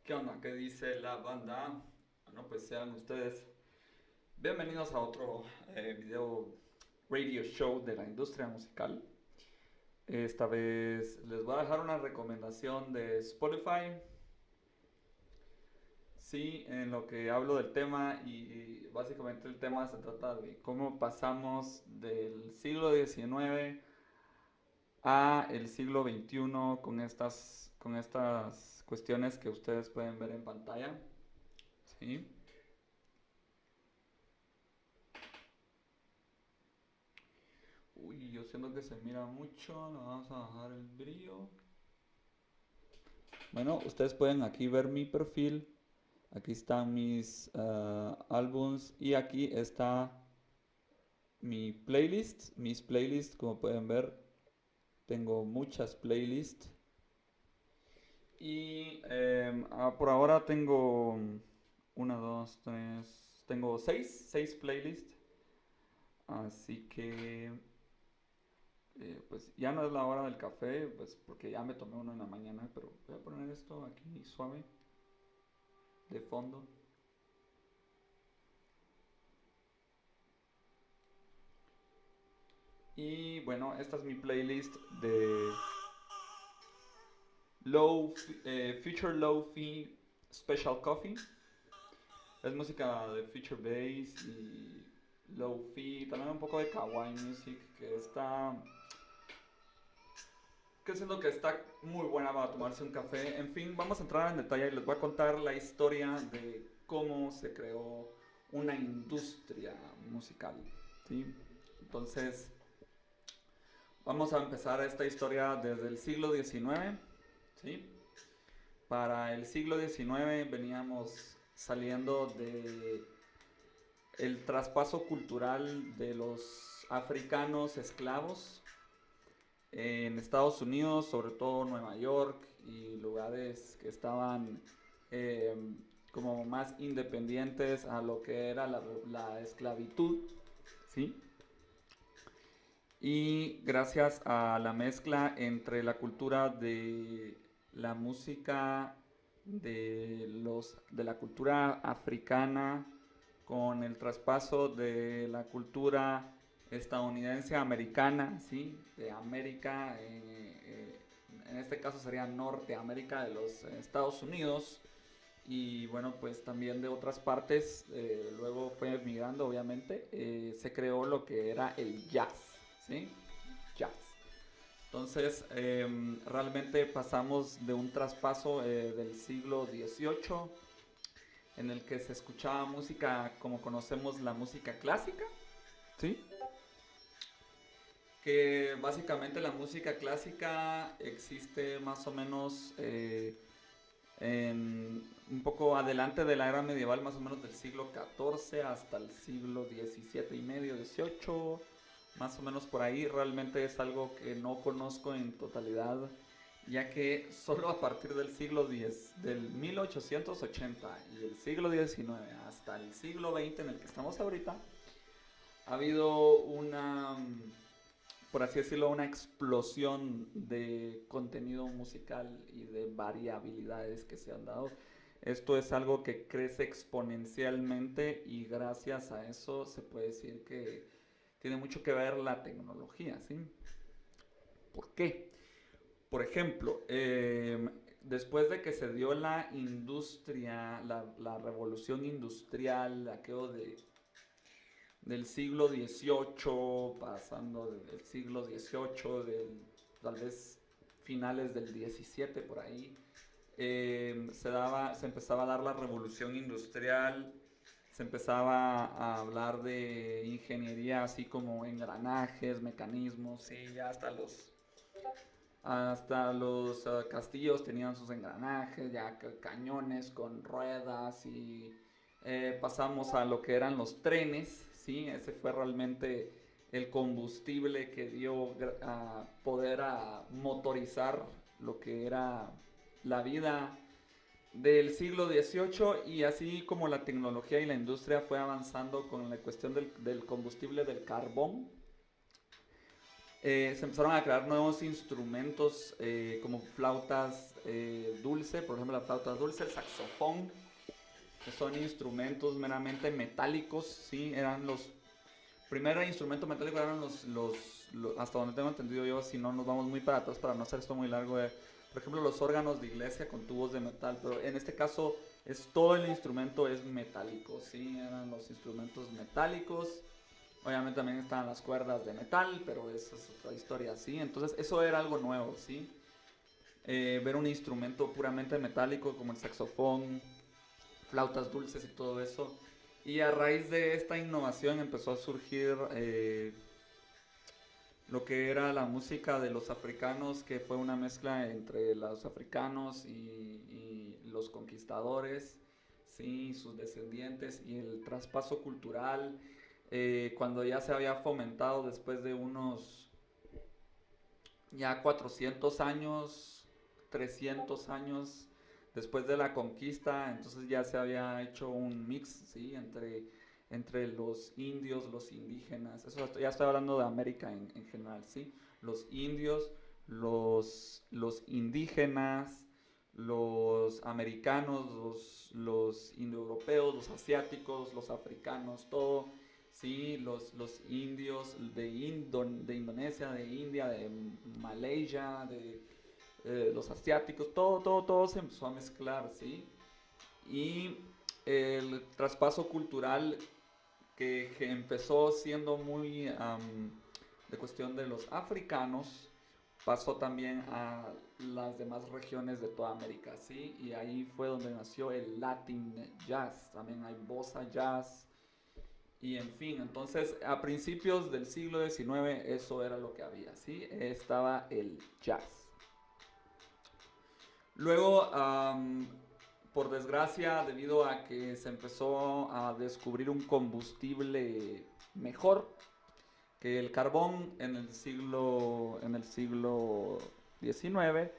¿Qué onda? ¿Qué dice la banda? Bueno, pues sean ustedes bienvenidos a otro video radio show de la industria musical. Esta vez les voy a dejar una recomendación de Spotify. Sí, en lo que hablo del tema y básicamente el tema se trata de cómo pasamos del siglo XIX a el siglo XXI con estas cuestiones que ustedes pueden ver en pantalla. ¿Sí? Uy, yo siento que se mira mucho. Le vamos a bajar el brillo. Bueno, ustedes pueden aquí ver mi perfil. Aquí están mis álbums. Y aquí está mi playlist. Mis playlists, como pueden ver, tengo muchas playlists. Y por ahora tengo una, dos, tres. Tengo seis playlists. Así que pues ya no es la hora del café, pues porque ya me tomé uno en la mañana, pero voy a poner esto aquí suave, de fondo. Y bueno, esta es mi playlist de Future Low-Fi Special Coffee. Es música de Future Bass y Low-Fi, también un poco de Kawaii Music, que siento que está muy buena para tomarse un café. En fin, vamos a entrar en detalle y les voy a contar la historia de cómo se creó una industria musical. ¿Sí? Entonces, vamos a empezar esta historia desde el siglo XIX. ¿Sí? Para el siglo XIX veníamos saliendo de el traspaso cultural de los africanos esclavos en Estados Unidos, sobre todo Nueva York y lugares que estaban eh, como más independientes a lo que era la esclavitud, ¿sí? Y gracias a la mezcla entre la cultura de la música de la cultura africana con el traspaso de la cultura estadounidense americana, ¿sí? De América, en este caso sería Norteamérica de los Estados Unidos, y bueno, pues también de otras partes, luego fue migrando obviamente, se creó lo que era el jazz, ¿sí? Jazz. Entonces, realmente pasamos de un traspaso del siglo XVIII en el que se escuchaba música como conocemos la música clásica, ¿sí? Que básicamente la música clásica existe más o menos un poco adelante de la era medieval, más o menos del siglo XIV hasta el siglo XVII y medio, XVIII, más o menos por ahí. Realmente es algo que no conozco en totalidad, ya que solo a partir del siglo X, del 1880 y el siglo XIX hasta el siglo XX en el que estamos ahorita, ha habido por así decirlo, una explosión de contenido musical y de variabilidades que se han dado. Esto es algo que crece exponencialmente y gracias a eso se puede decir que tiene mucho que ver la tecnología, ¿sí? ¿Por qué? Por ejemplo, después de que se dio la industria, la revolución industrial, aquello del siglo XVIII, pasando del siglo XVIII, tal vez finales del XVII por ahí, se empezaba a dar la revolución industrial, se empezaba a hablar de ingeniería así como engranajes, mecanismos, y ya hasta los castillos tenían sus engranajes, ya cañones con ruedas y pasamos a lo que eran los trenes, ¿sí? Ese fue realmente el combustible que dio a poder a motorizar lo que era la vida del siglo XVIII, y así como la tecnología y la industria fue avanzando con la cuestión del combustible del carbón, se empezaron a crear nuevos instrumentos como flautas dulce, por ejemplo la flauta dulce, el saxofón, que son instrumentos meramente metálicos, ¿sí? Eran los primeros instrumentos metálicos eran hasta donde tengo entendido yo, si no nos vamos muy para atrás para no hacer esto muy largo, por ejemplo los órganos de iglesia con tubos de metal, pero en este caso todo el instrumento es metálico, ¿sí? Eran los instrumentos metálicos. Obviamente también estaban las cuerdas de metal, pero esa es otra historia, ¿sí? Entonces eso era algo nuevo, ¿sí? Ver un instrumento puramente metálico como el saxofón, flautas dulces y todo eso. Y a raíz de esta innovación empezó a surgir lo que era la música de los africanos, que fue una mezcla entre los africanos y los conquistadores, ¿sí? Sus descendientes y el traspaso cultural. Cuando ya se había fomentado después de unos ya 400 años, 300 años después de la conquista, entonces ya se había hecho un mix, ¿sí? Entre los indios, los indígenas, eso ya estoy hablando de América en general, ¿sí? Los indios, los indígenas, los americanos, los indoeuropeos, los asiáticos, los africanos, todo, ¿sí? Los indios de Indonesia, de India, de Malaysia, de los asiáticos, todo se empezó a mezclar, ¿sí? Y el traspaso cultural que empezó siendo muy de cuestión de los africanos, pasó también a las demás regiones de toda América, ¿sí? Y ahí fue donde nació el Latin Jazz, también hay bossa jazz, y en fin, entonces a principios del siglo XIX eso era lo que había, ¿sí? Estaba el jazz. Luego, por desgracia, debido a que se empezó a descubrir un combustible mejor que el carbón en el siglo XIX,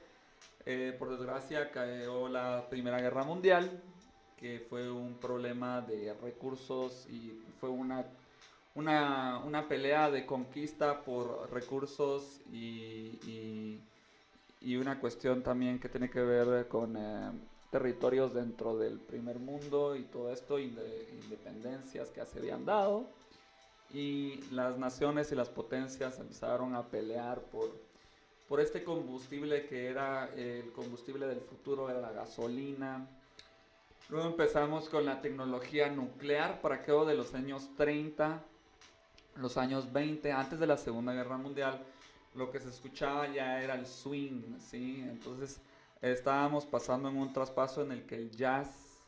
por desgracia cayó la Primera Guerra Mundial, que fue un problema de recursos y fue una pelea de conquista por recursos y una cuestión también que tiene que ver con territorios dentro del primer mundo y todo esto, independencias que se habían dado. Y las naciones y las potencias empezaron a pelear por este combustible que era el combustible del futuro, era la gasolina. Luego empezamos con la tecnología nuclear para aquello de los años 30, los años 20, antes de la Segunda Guerra Mundial. Lo que se escuchaba ya era el swing, ¿sí? Entonces estábamos pasando en un traspaso en el que el jazz,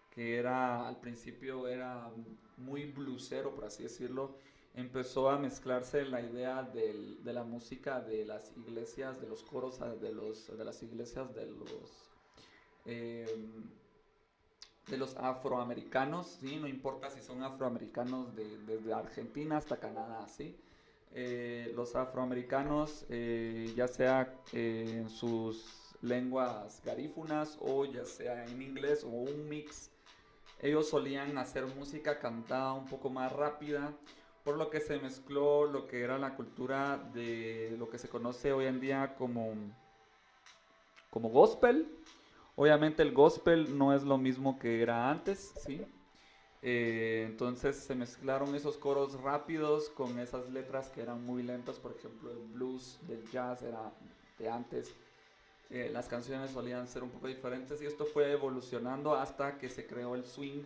que era al principio era muy bluesero, por así decirlo, empezó a mezclarse la idea de la música de las iglesias, de los coros, de las iglesias eh, de los afroamericanos, ¿sí? No importa si son afroamericanos desde Argentina hasta Canadá, ¿sí? Los afroamericanos, ya sea en sus lenguas garífunas o ya sea en inglés o un mix, ellos solían hacer música cantada un poco más rápida, por lo que se mezcló lo que era la cultura de lo que se conoce hoy en día como gospel. Obviamente el gospel no es lo mismo que era antes, ¿sí? Entonces se mezclaron esos coros rápidos con esas letras que eran muy lentas. Por ejemplo, el blues del jazz era de antes. Las canciones solían ser un poco diferentes y esto fue evolucionando hasta que se creó el swing,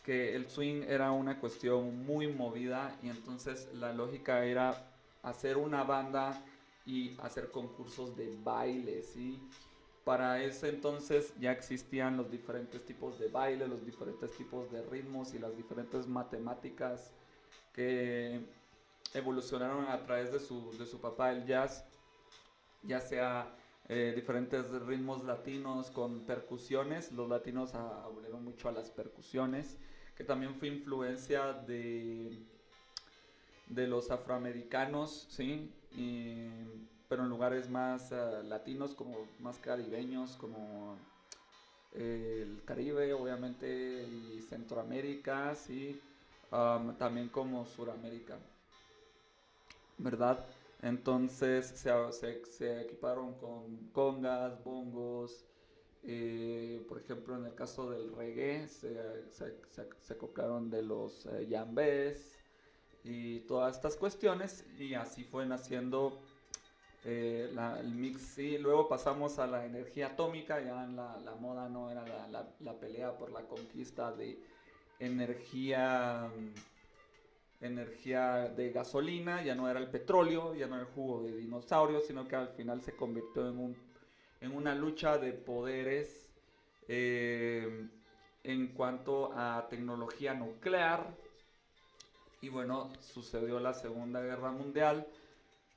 que el swing era una cuestión muy movida y entonces la lógica era hacer una banda y hacer concursos de baile, ¿sí? Para ese entonces ya existían los diferentes tipos de baile, los diferentes tipos de ritmos y las diferentes matemáticas que evolucionaron a través de su papá el jazz, ya sea diferentes ritmos latinos con percusiones. Los latinos abrieron mucho a las percusiones, que también fue influencia de los afroamericanos, ¿sí? Pero en lugares más latinos, como más caribeños, como el Caribe, obviamente, y Centroamérica, ¿sí? También como Suramérica, ¿verdad? Entonces se equiparon con congas, bongos, por ejemplo, en el caso del reggae, se copiaron de los yambés y todas estas cuestiones, y así fue naciendo el mix. Y luego pasamos a la energía atómica. Ya en la moda no era la pelea por la conquista de energía, energía de gasolina, ya no era el petróleo, ya no era el jugo de dinosaurio, sino que al final se convirtió en una lucha de poderes eh, en cuanto a tecnología nuclear. Y bueno, sucedió la Segunda Guerra Mundial.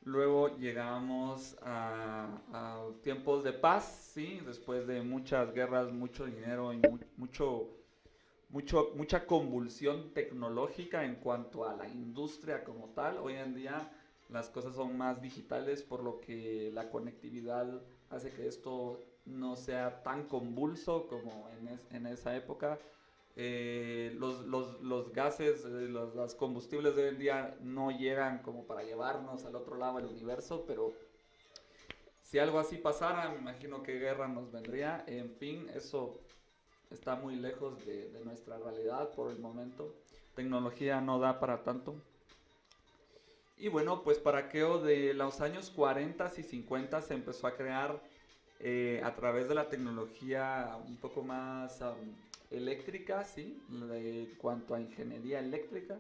Luego llegamos a tiempos de paz, ¿sí? Después de muchas guerras, mucho dinero y mucha convulsión tecnológica en cuanto a la industria como tal. Hoy en día las cosas son más digitales, por lo que la conectividad hace que esto no sea tan convulso como en esa época. Los gases, los combustibles de hoy en día no llegan como para llevarnos al otro lado del universo, pero si algo así pasara, me imagino que guerra nos vendría. En fin, eso está muy lejos de nuestra realidad por el momento. Tecnología no da para tanto. Y bueno, pues para aquello de los años 40 y 50 se empezó a crear a través de la tecnología un poco más eléctrica, ¿sí? En cuanto a ingeniería eléctrica,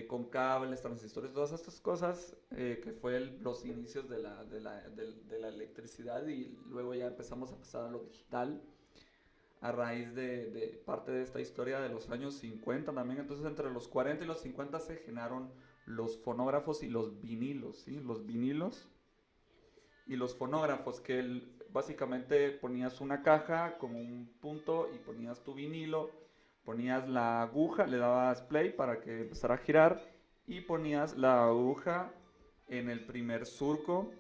con cables, transistores, todas estas cosas, que fue los inicios de la electricidad, y luego ya empezamos a pasar a lo digital a raíz de parte de esta historia de los años 50 también. Entonces entre los 40 y los 50 se generaron los fonógrafos y los vinilos, ¿sí? Los vinilos y los fonógrafos, que básicamente ponías una caja como un punto y ponías tu vinilo, ponías la aguja, le dabas play para que empezara a girar y ponías la aguja en el primer surco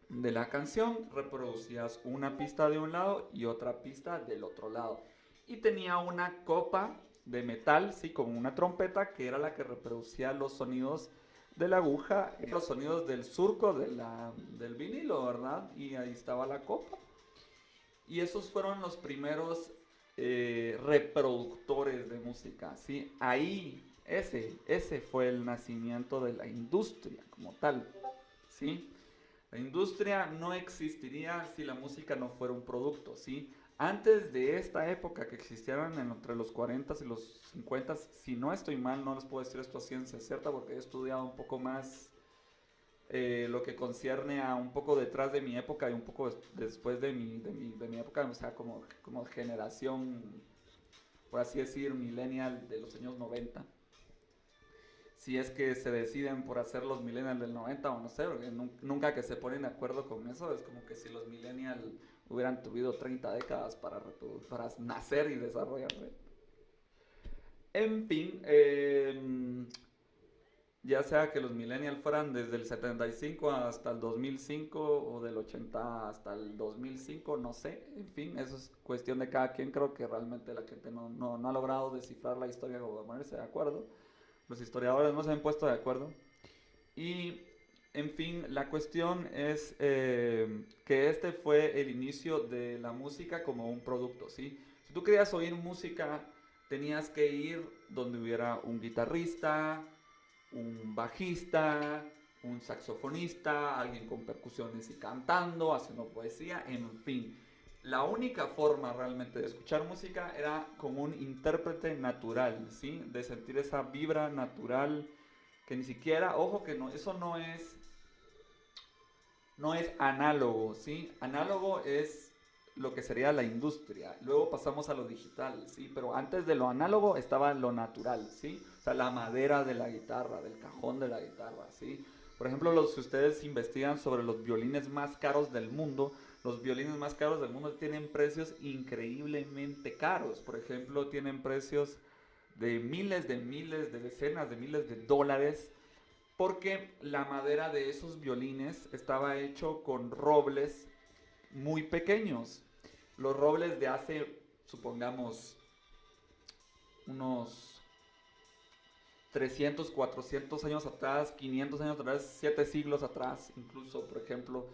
de la canción, reproducías una pista de un lado y otra pista del otro lado. Y tenía una copa de metal, sí, como una trompeta, que era la que reproducía los sonidos de la aguja, los sonidos del surco del vinilo, ¿verdad? Y ahí estaba la copa. Y esos fueron los primeros reproductores de música, ¿sí? Ahí, ese fue el nacimiento de la industria como tal, ¿sí? La industria no existiría si la música no fuera un producto, ¿sí? Antes de esta época que existieron entre los 40 y los 50, si no estoy mal, no les puedo decir esto a ciencia cierta porque he estudiado un poco más lo que concierne a un poco detrás de mi época y un poco después de mi época, o sea, como generación, por así decir, millennial de los años 90. Si es que se deciden por hacer los millennials del 90 o no sé, porque nunca que se ponen de acuerdo con eso, es como que si los millennials hubieran tenido 30 décadas para nacer y desarrollarse. En fin, ya sea que los millennials fueran desde el 75 hasta el 2005 o del 80 hasta el 2005, no sé, en fin, eso es cuestión de cada quien. Creo que realmente la gente no ha logrado descifrar la historia o ponerse de acuerdo. Los historiadores no se han puesto de acuerdo. Y, en fin, la cuestión es que este fue el inicio de la música como un producto, ¿sí? Si tú querías oír música, tenías que ir donde hubiera un guitarrista, un bajista, un saxofonista, alguien con percusiones y cantando, haciendo poesía, en fin. La única forma realmente de escuchar música era con un intérprete natural, ¿sí? De sentir esa vibra natural que ni siquiera, ojo que no, eso no es análogo, ¿sí? Análogo es lo que sería la industria. Luego pasamos a lo digital, ¿sí? Pero antes de lo análogo estaba lo natural, ¿sí? O sea, la madera de la guitarra, del cajón de la guitarra, ¿sí? Por ejemplo, si ustedes investigan sobre los violines más caros del mundo, los violines más caros del mundo tienen precios increíblemente caros. Por ejemplo, tienen precios de miles, de decenas de miles de dólares, porque la madera de esos violines estaba hecho con robles muy pequeños. Los robles de hace, supongamos, unos 300, 400 años atrás, 500 años atrás, 7 siglos atrás, incluso, por ejemplo,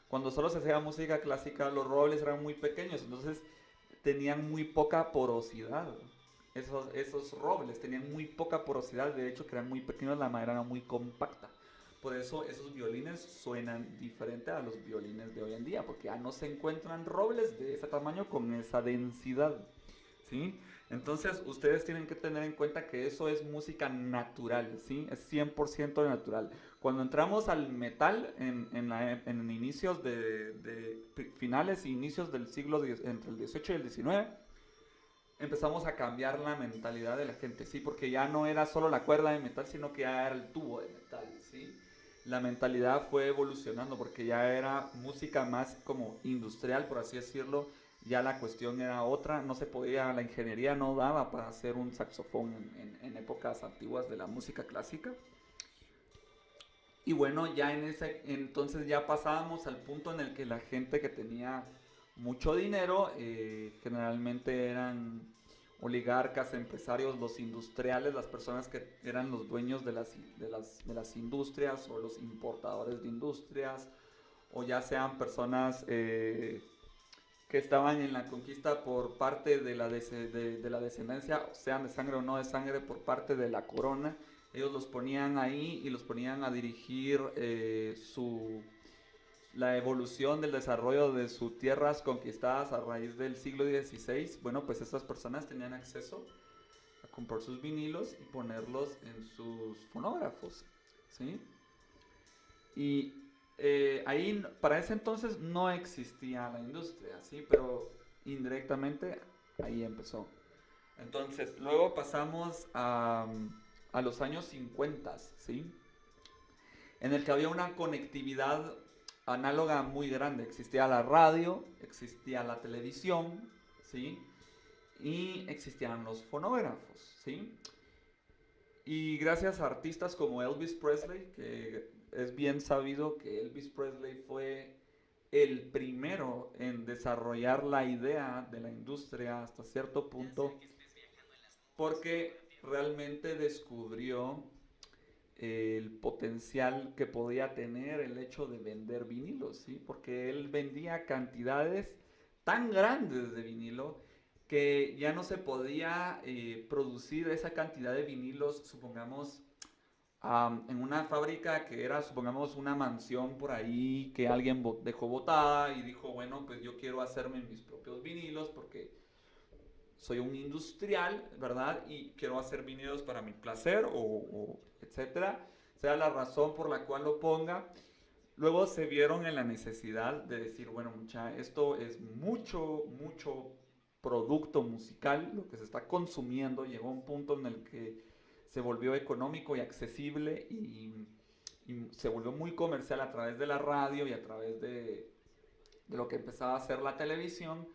cuando solo se hacía música clásica, los robles eran muy pequeños, entonces tenían muy poca porosidad. Esos robles tenían muy poca porosidad, de hecho que eran muy pequeños, la madera era muy compacta. Por eso esos violines suenan diferente a los violines de hoy en día, porque ya no se encuentran robles de ese tamaño con esa densidad, ¿sí? Entonces ustedes tienen que tener en cuenta que eso es música natural, ¿sí? Es 100% natural. Cuando entramos al metal en inicios finales e inicios del siglo entre el 18 y el 19, empezamos a cambiar la mentalidad de la gente, ¿sí? Porque ya no era solo la cuerda de metal, sino que ya era el tubo de metal, ¿sí? La mentalidad fue evolucionando porque ya era música más como industrial, por así decirlo. Ya la cuestión era otra, no se podía, la ingeniería no daba para hacer un saxofón en épocas antiguas de la música clásica. Y bueno, ya entonces ya pasábamos al punto en el que la gente que tenía mucho dinero, generalmente eran oligarcas, empresarios, los industriales, las personas que eran los dueños de las industrias o los importadores de industrias, o ya sean personas que estaban en la conquista por parte de la descendencia, sean de sangre o no de sangre, por parte de la corona. Ellos los ponían ahí y los ponían a dirigir la evolución del desarrollo de sus tierras conquistadas a raíz del siglo XVI. Bueno, pues estas personas tenían acceso a comprar sus vinilos y ponerlos en sus fonógrafos, ¿sí? Y ahí, para ese entonces no existía la industria, ¿sí? Pero indirectamente ahí empezó. Entonces, luego pasamos a los años 50, ¿sí? En el que había una conectividad análoga muy grande. Existía la radio, existía la televisión, ¿sí? Y existían los fonógrafos, ¿sí? Y gracias a artistas como Elvis Presley, que es bien sabido que Elvis Presley fue el primero en desarrollar la idea de la industria hasta cierto punto, porque realmente descubrió el potencial que podía tener el hecho de vender vinilos, ¿sí? Porque él vendía cantidades tan grandes de vinilo que ya no se podía producir esa cantidad de vinilos, supongamos, en una fábrica que era, supongamos, una mansión por ahí que alguien dejó botada y dijo, bueno, pues yo quiero hacerme mis propios vinilos porque soy un industrial, ¿verdad? Y quiero hacer vinilos para mi placer o etcétera, sea la razón por la cual lo ponga. Luego se vieron en la necesidad de decir, bueno, mucha, esto es mucho, mucho producto musical, lo que se está consumiendo, llegó a un punto en el que se volvió económico y accesible y se volvió muy comercial a través de la radio y a través de lo que empezaba a hacer la televisión,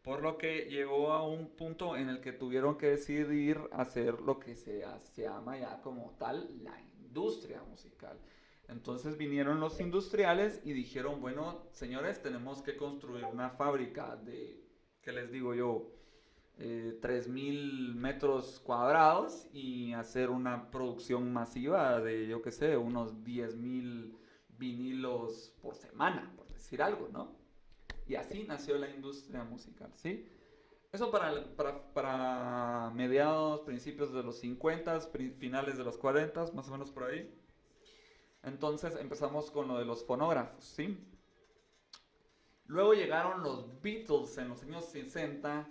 por lo que llegó a un punto en el que tuvieron que decidir hacer lo que se llama ya como tal la industria musical. Entonces vinieron los industriales y dijeron, bueno, señores, tenemos que construir una fábrica de, ¿qué les digo yo? 3.000 metros cuadrados y hacer una producción masiva de, yo qué sé, unos 10.000 vinilos por semana, por decir algo, ¿no? Y así nació la industria musical, ¿sí? Eso para mediados, principios de los 50, finales de los 40, más o menos por ahí. Entonces empezamos con lo de los fonógrafos, ¿sí? Luego llegaron los Beatles en los años 60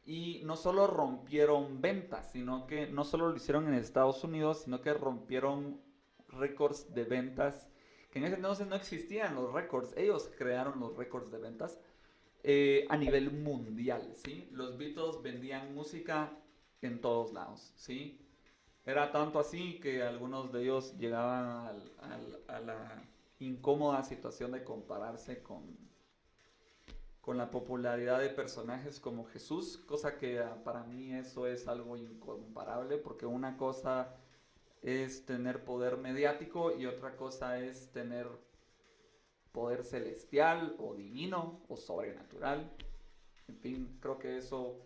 y no solo rompieron ventas, sino que no solo lo hicieron en Estados Unidos, sino que rompieron récords de ventas, que en ese entonces no existían los récords, ellos crearon los récords de ventas a nivel mundial, ¿sí? Los Beatles vendían música en todos lados, ¿sí? Era tanto así que algunos de ellos llegaban a la incómoda situación de compararse con la popularidad de personajes como Jesús, cosa que para mí eso es algo incomparable, porque una cosa es tener poder mediático y otra cosa es tener poder celestial o divino o sobrenatural. En fin, creo que eso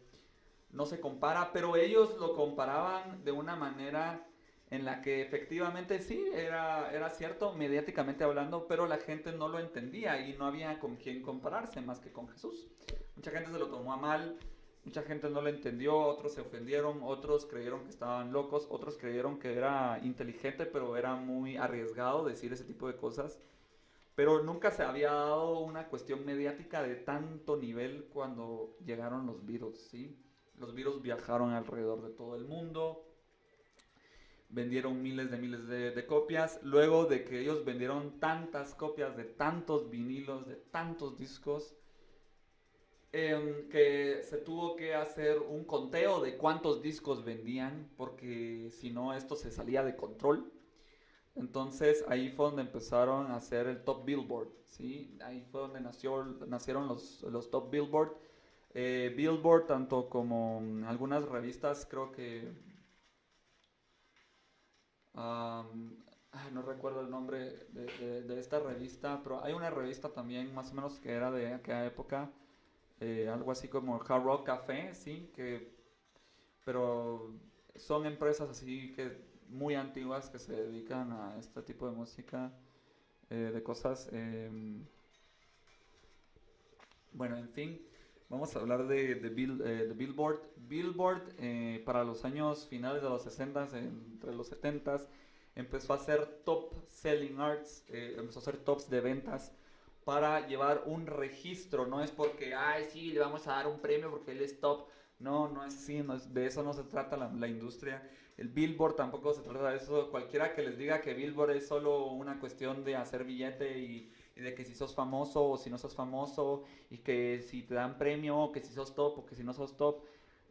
no se compara, pero ellos lo comparaban de una manera en la que efectivamente sí, era cierto, mediáticamente hablando, pero la gente no lo entendía y no había con quién compararse más que con Jesús. Mucha gente se lo tomó a mal, mucha gente no lo entendió, otros se ofendieron, otros creyeron que estaban locos, otros creyeron que era inteligente, pero era muy arriesgado decir ese tipo de cosas. Pero nunca se había dado una cuestión mediática de tanto nivel cuando llegaron los Beatles, ¿sí? Los Beatles viajaron alrededor de todo el mundo, vendieron miles de copias. Luego de que ellos vendieron tantas copias de tantos vinilos, de tantos discos, que se tuvo que hacer un conteo de cuántos discos vendían, porque si no esto se salía de control. Entonces ahí fue donde empezaron a hacer el Top Billboard, ¿sí? Ahí fue donde nacieron los Top Billboard. Billboard, tanto como algunas revistas, creo que no recuerdo el nombre de esta revista, pero hay una revista también más o menos que era de aquella época, algo así como Hard Rock Café, sí, pero son empresas así que muy antiguas que se dedican a este tipo de música, de cosas. Bueno, en fin, vamos a hablar de Billboard. Billboard, para los años finales de los 60, entre los 70, empezó a hacer top selling arts, empezó a hacer tops de ventas para llevar un registro. No es porque, ay, sí, le vamos a dar un premio porque él es top. No, no es así, de eso no se trata la industria. El Billboard tampoco se trata de eso. Cualquiera que les diga que Billboard es solo una cuestión de hacer billete y de que si sos famoso o si no sos famoso y que si te dan premio o que si sos top o que si no sos top,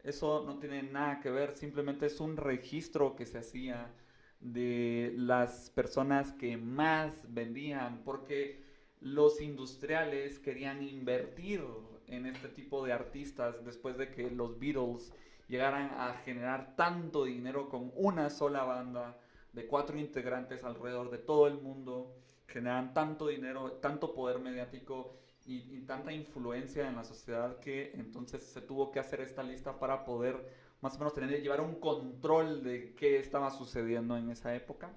eso no tiene nada que ver, simplemente es un registro que se hacía de las personas que más vendían, porque los industriales querían invertir en este tipo de artistas después de que los Beatles llegaran a generar tanto dinero con una sola banda de 4 integrantes alrededor de todo el mundo, generan tanto dinero, tanto poder mediático y tanta influencia en la sociedad que entonces se tuvo que hacer esta lista para poder más o menos llevar un control de qué estaba sucediendo en esa época.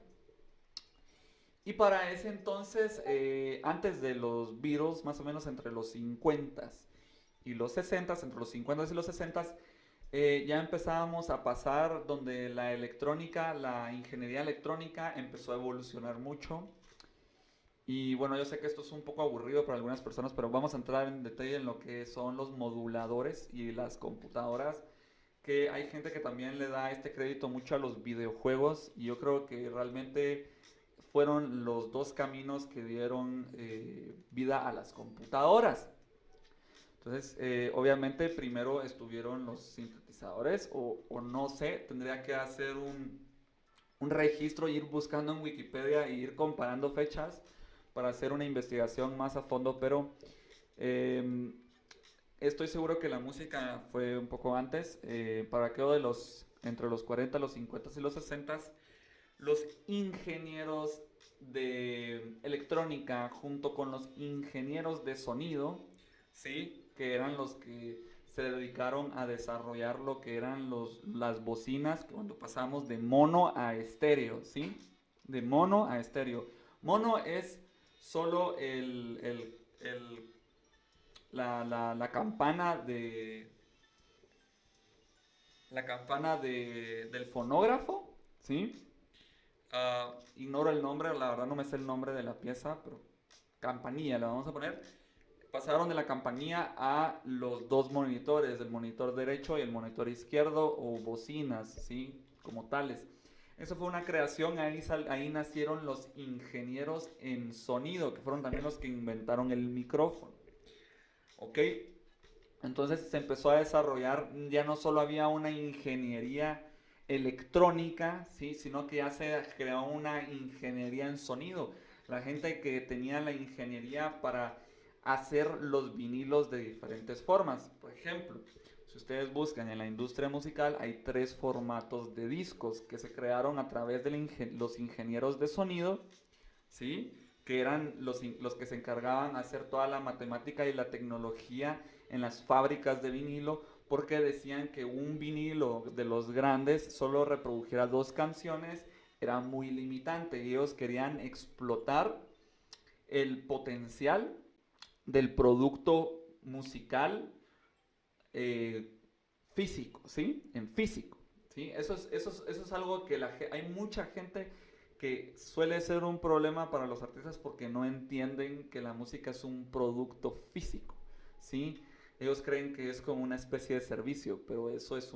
Y para ese entonces, antes de los Beatles, más o menos entre los 50s y los 60s, entre los 50s y los 60s, ya empezábamos a pasar donde la electrónica, la ingeniería electrónica empezó a evolucionar mucho. Y bueno, yo sé que esto es un poco aburrido para algunas personas, pero vamos a entrar en detalle en lo que son los moduladores y las computadoras, que hay gente que también le da este crédito mucho a los videojuegos y yo creo que realmente fueron los dos caminos que dieron vida a las computadoras. Entonces, obviamente primero estuvieron los sintetizadores o no sé, tendría que hacer un registro, ir buscando en Wikipedia e ir comparando fechas para hacer una investigación más a fondo, pero eh, estoy seguro que la música fue un poco antes, para aquello de entre los 40, los 50 y los 60, los ingenieros de electrónica junto con los ingenieros de sonido, ¿sí? Que eran los que se dedicaron a desarrollar lo que eran las bocinas, que cuando pasamos de mono a estéreo, ¿sí? De mono a estéreo. Mono es solo la campana del fonógrafo, ¿sí? Ignoro el nombre, la verdad no me sé el nombre de la pieza, pero campanilla le vamos a poner. Pasaron de la campanilla a los dos monitores, el monitor derecho y el monitor izquierdo, o bocinas, ¿sí? Como tales. Eso fue una creación, ahí nacieron los ingenieros en sonido, que fueron también los que inventaron el micrófono. ¿Ok? Entonces se empezó a desarrollar, ya no solo había una ingeniería electrónica, ¿sí? Sino que ya se creó una ingeniería en sonido. La gente que tenía la ingeniería para hacer los vinilos de diferentes formas. Por ejemplo, si ustedes buscan en la industria musical, hay 3 formatos de discos que se crearon a través de los ingenieros de sonido, ¿sí? Que eran los que se encargaban de hacer toda la matemática y la tecnología en las fábricas de vinilo, porque decían que un vinilo de los grandes solo reprodujera 2 canciones, era muy limitante. Ellos querían explotar el potencial del producto musical eh, físico, ¿sí? En físico, ¿sí? Eso es algo que hay mucha gente que suele ser un problema para los artistas porque no entienden que la música es un producto físico, ¿sí? Ellos creen que es como una especie de servicio, pero eso es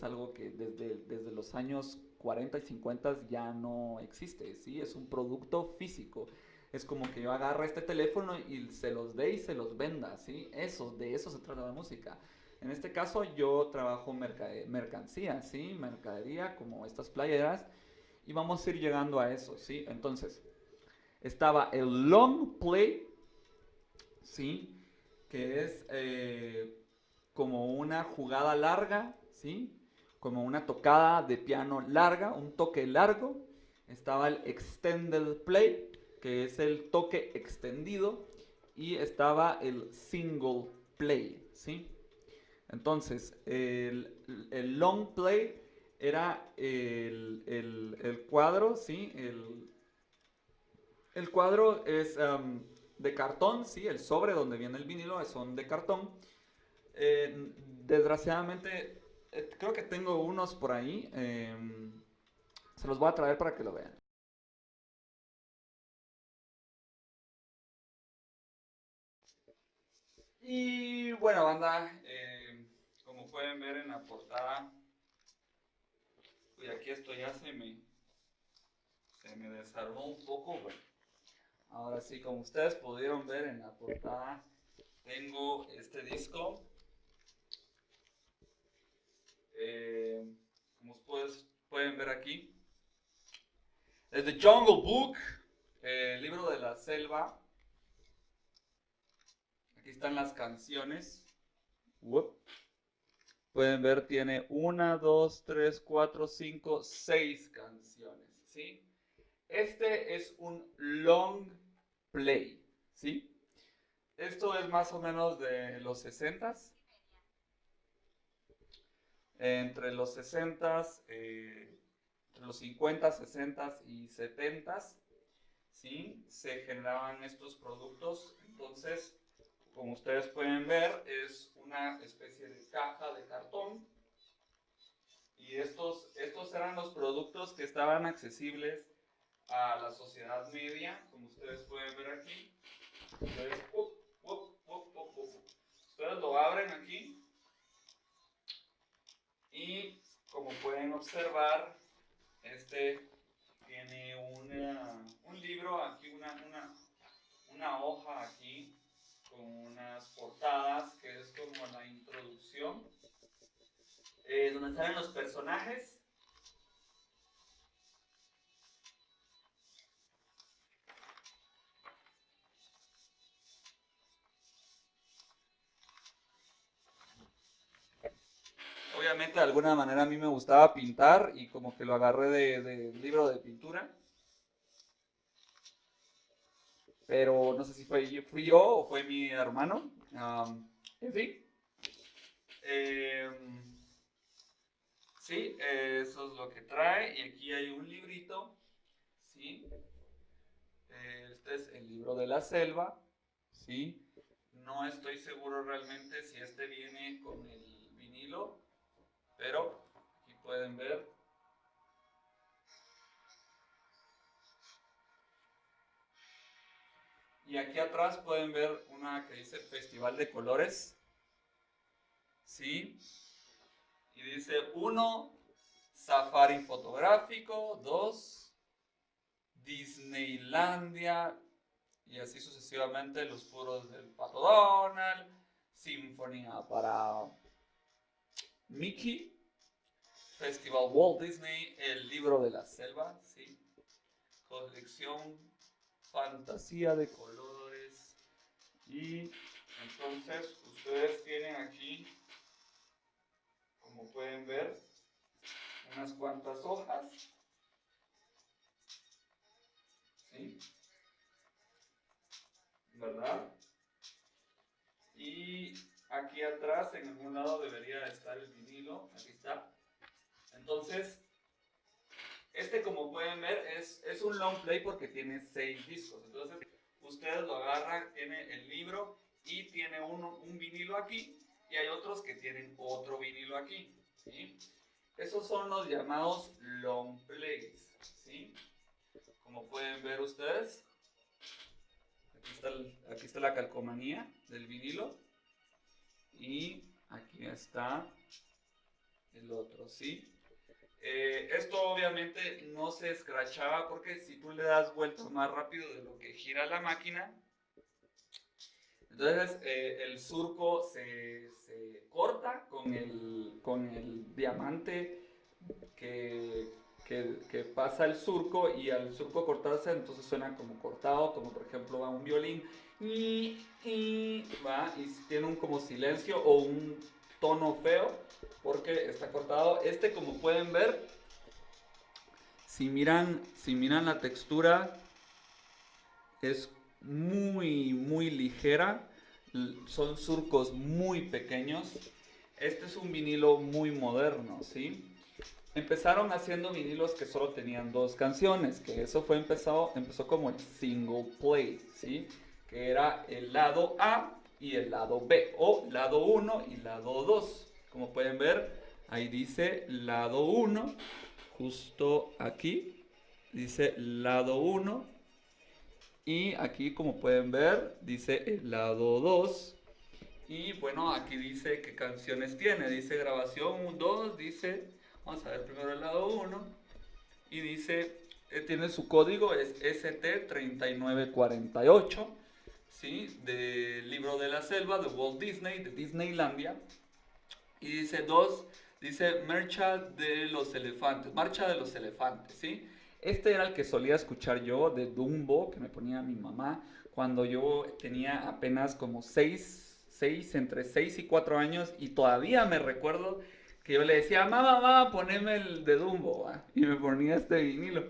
algo que desde los años 40 y 50 ya no existe, ¿sí? Es un producto físico. Es como que yo agarre este teléfono y se los dé y se los venda, ¿sí? De eso se trata la música. En este caso yo trabajo mercancía, ¿sí? Mercadería, como estas playeras, y vamos a ir llegando a eso, ¿sí? Entonces, estaba el long play, ¿sí? Que es como una jugada larga, ¿sí? Como una tocada de piano larga, un toque largo. Estaba el extended play, que es el toque extendido. Y estaba el single play, ¿sí? Entonces, el long play era el cuadro, ¿sí? El cuadro es de cartón, ¿sí? El sobre donde viene el vinilo son de cartón. Desgraciadamente, creo que tengo unos por ahí. Se los voy a traer para que lo vean. Y bueno, banda, como pueden ver en la portada, y aquí esto ya se me desarmó un poco. Bueno, ahora sí, como ustedes pudieron ver en la portada, tengo este disco. Como ustedes pueden ver aquí, es The Jungle Book, el libro de la selva. Aquí están las canciones. Whoop. Pueden ver, tiene 6 canciones, ¿sí? Este es un long play, ¿sí? Esto es más o menos de los 60s. Entre los 60s, entre los 50, 60 y 70, ¿sí? Se generaban estos productos. Entonces, como ustedes pueden ver, es una especie de caja de cartón. Y estos eran los productos que estaban accesibles a la sociedad media, como ustedes pueden ver aquí. Entonces, ustedes lo abren aquí y como pueden observar, este tiene un libro aquí, una hoja aquí con unas portadas que es como la introducción, donde salen los personajes. Obviamente de alguna manera a mí me gustaba pintar y como que lo agarré de libro de pintura. Pero no sé si fui yo o fue mi hermano. En fin. Eh, sí, eso es lo que trae. Y aquí hay un librito. ¿Sí? Este es el libro de la selva. ¿Sí? No estoy seguro realmente si este viene con el vinilo. Pero aquí pueden ver. Y aquí atrás pueden ver una que dice Festival de Colores. ¿Sí? Y dice 1, safari fotográfico, 2, Disneylandia, y así sucesivamente, los puros del Pato Donald, Sinfonía para Mickey, Festival Walt Disney, El libro de la selva, ¿sí? Colección Fantasía de colores. Y entonces ustedes tienen aquí, como pueden ver, unas cuantas hojas, ¿sí? ¿Verdad? Y aquí atrás, en algún lado, debería estar el vinilo. Aquí está. Entonces, Este, como pueden ver, es un long play porque tiene 6 discos. Entonces, ustedes lo agarran, tiene el libro y tiene un vinilo aquí, y hay otros que tienen otro vinilo aquí, ¿sí? Esos son los llamados long plays, ¿sí? Como pueden ver ustedes, aquí está la calcomanía del vinilo y aquí está el otro, ¿sí? Esto obviamente no se escrachaba porque si tú le das vuelta más rápido de lo que gira la máquina, entonces el surco se corta con el diamante que pasa el surco, y al surco cortarse entonces suena como cortado, como por ejemplo va un violín va, y tiene un como silencio o un tono feo porque está cortado. Este, como pueden ver, si miran la textura, es muy ligera, son surcos muy pequeños. Este es un vinilo muy moderno, ¿sí? Empezaron haciendo vinilos que solo tenían 2 canciones, que eso empezó como el single play, ¿sí? Que era el lado A y el lado B, o lado 1 y lado 2. Como pueden ver, ahí dice lado 1, justo aquí dice lado 1, y aquí, como pueden ver, dice el lado 2. Y bueno, aquí dice qué canciones tiene. Dice grabación 2, dice, vamos a ver primero el lado 1. Y dice, tiene su código, es ST3948, ¿sí? Del libro de la selva, de Walt Disney, de Disneylandia. Y dice 2, dice Marcha de los Elefantes, ¿sí? Este era el que solía escuchar yo, de Dumbo, que me ponía mi mamá cuando yo tenía apenas como 6, entre 6 y 4 años, y todavía me recuerdo que yo le decía, mamá, poneme el de Dumbo, ¿va? Y me ponía este vinilo.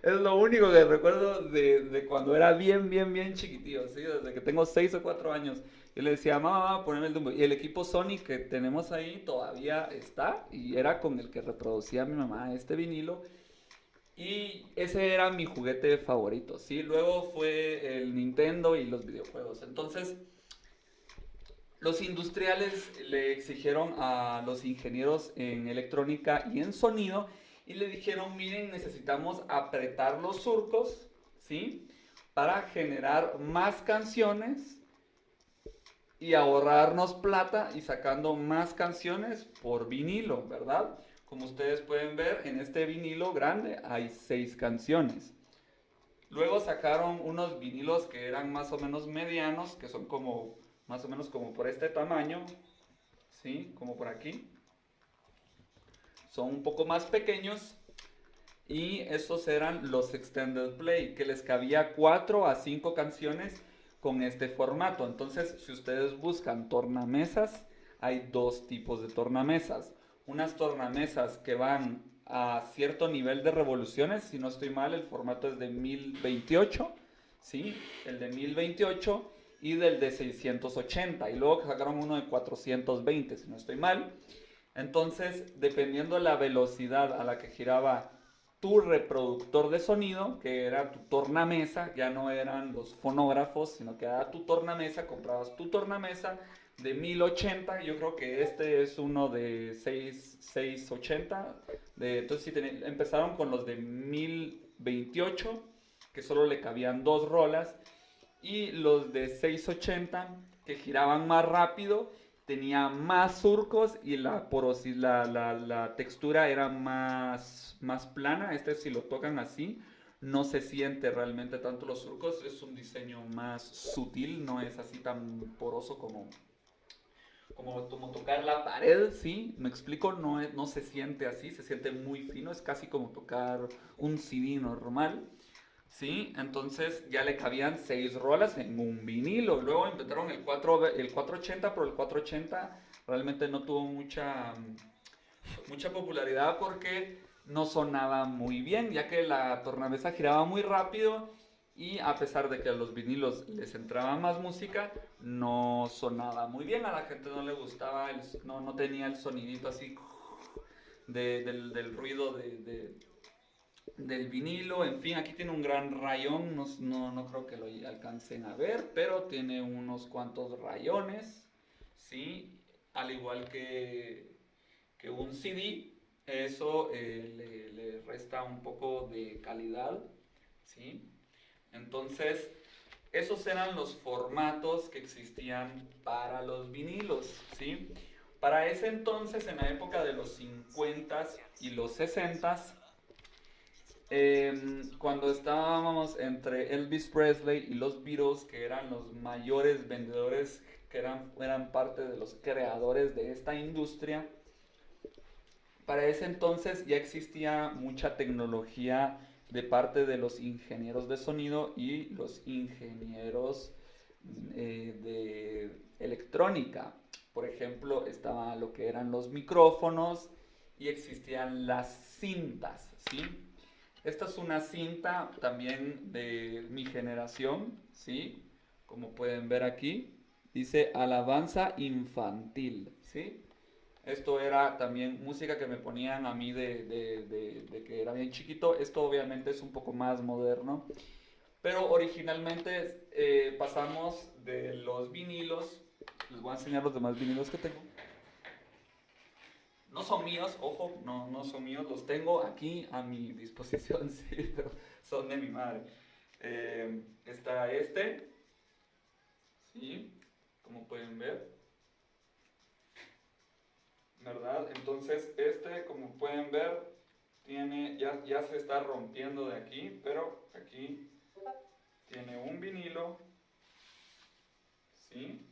Es lo único que recuerdo de cuando era bien chiquitillo, ¿sí? Desde que tengo 6 o 4 años. Yo le decía, mamá, poneme el Dumbo. Y el equipo Sony que tenemos ahí todavía está, y era con el que reproducía mi mamá este vinilo. Y ese era mi juguete favorito, ¿sí? Luego fue el Nintendo y los videojuegos. Entonces, los industriales le exigieron a los ingenieros en electrónica y en sonido, y le dijeron, miren, necesitamos apretar los surcos, ¿sí? Para generar más canciones y ahorrarnos plata, y sacando más canciones por vinilo, ¿verdad? Como ustedes pueden ver, en este vinilo grande hay 6 canciones. Luego sacaron unos vinilos que eran más o menos medianos, que son como más o menos como por este tamaño, ¿sí? Como por aquí. Son un poco más pequeños, y esos eran los extended play, que les cabía 4 a 5 canciones con este formato. Entonces, si ustedes buscan tornamesas, hay 2 tipos de tornamesas. Unas tornamesas que van a cierto nivel de revoluciones, si no estoy mal, el formato es de 1028, ¿sí? El de 1028 y del de 680. Y luego sacaron uno de 420, si no estoy mal. Entonces, dependiendo de la velocidad a la que giraba tu reproductor de sonido, que era tu tornamesa, ya no eran los fonógrafos, sino que era tu tornamesa, comprabas tu tornamesa de 1080, yo creo que este es uno de 680, entonces sí, empezaron con los de 1028, que solo le cabían 2 rolas, y los de 680, que giraban más rápido, tenía más surcos, y la porosidad, la textura era más plana. Este, si lo tocan así, no se siente realmente tanto los surcos, es un diseño más sutil, no es así tan poroso como tocar la pared, ¿sí? Me explico, no se siente así, se siente muy fino, es casi como tocar un CD normal. ¿Sí? Entonces ya le cabían 6 rolas en un vinilo. Luego inventaron el 480, pero el 480 realmente no tuvo mucha popularidad porque no sonaba muy bien, ya que la tornamesa giraba muy rápido, y a pesar de que a los vinilos les entraba más música, no sonaba muy bien. A la gente no le gustaba, no tenía el sonidito así del ruido del vinilo. En fin, aquí tiene un gran rayón, no creo que lo alcancen a ver, pero tiene unos cuantos rayones, ¿sí? Al igual que un CD, eso le resta un poco de calidad, ¿sí? Entonces, esos eran los formatos que existían para los vinilos, ¿sí? Para ese entonces, en la época de los 50s y los 60s, cuando estábamos entre Elvis Presley y los Beatles, que eran los mayores vendedores, que eran parte de los creadores de esta industria, para ese entonces ya existía mucha tecnología de parte de los ingenieros de sonido y los ingenieros de electrónica. Por ejemplo, estaba lo que eran los micrófonos y existían las cintas, ¿sí? Esta es una cinta también de mi generación, ¿sí? Como pueden ver aquí, dice Alabanza Infantil, ¿sí? Esto era también música que me ponían a mí de que era bien chiquito. Esto obviamente es un poco más moderno. Pero originalmente pasamos de los vinilos. Les voy a enseñar los demás vinilos que tengo. No son míos, ojo, no son míos. Los tengo aquí a mi disposición, sí, pero son de mi madre. Está este, ¿sí? Como pueden ver. ¿Verdad? Entonces este, como pueden ver, ya se está rompiendo de aquí, pero aquí tiene un vinilo, ¿sí?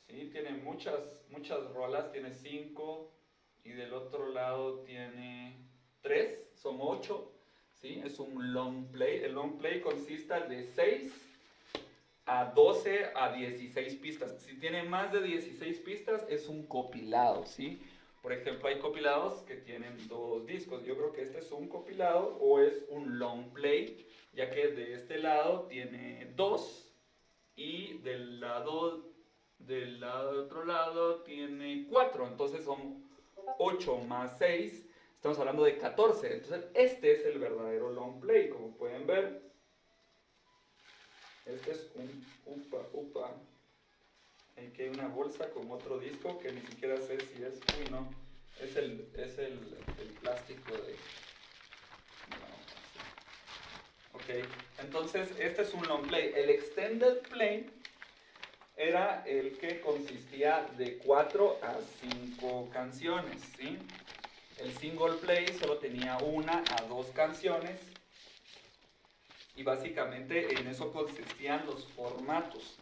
Sí, tiene muchas rolas, tiene 5 y del otro lado tiene 3, son 8, ¿sí? Es un long play. El long play consiste de 6 a 12 a 16 pistas. Si tiene más de 16 pistas es un copilado, ¿sí? Por ejemplo, hay compilados que tienen 2 discos. Yo creo que este es un compilado o es un long play, ya que de este lado tiene 2 y del otro lado tiene 4. Entonces son 8 más 6. Estamos hablando de 14. Entonces este es el verdadero long play, como pueden ver. Este es un upa. Aquí hay una bolsa con otro disco que ni siquiera sé si es. Uy, no. Es el plástico de. Ok. Entonces, este es un long play. El extended play era el que consistía de 4 a 5 canciones, ¿sí? El single play solo tenía 1 a 2 canciones. Y básicamente en eso consistían los formatos.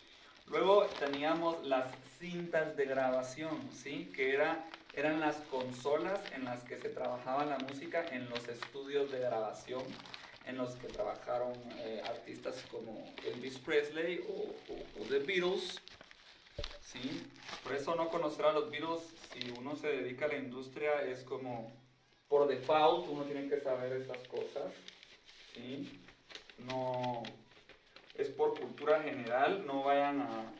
Luego teníamos las cintas de grabación, ¿sí? Que eran las consolas en las que se trabajaba la música en los estudios de grabación, en los que trabajaron artistas como Elvis Presley o The Beatles, ¿sí? Por eso no conocer a los Beatles, si uno se dedica a la industria, es como por default uno tiene que saber estas cosas, ¿sí? No, es por cultura general, no vayan a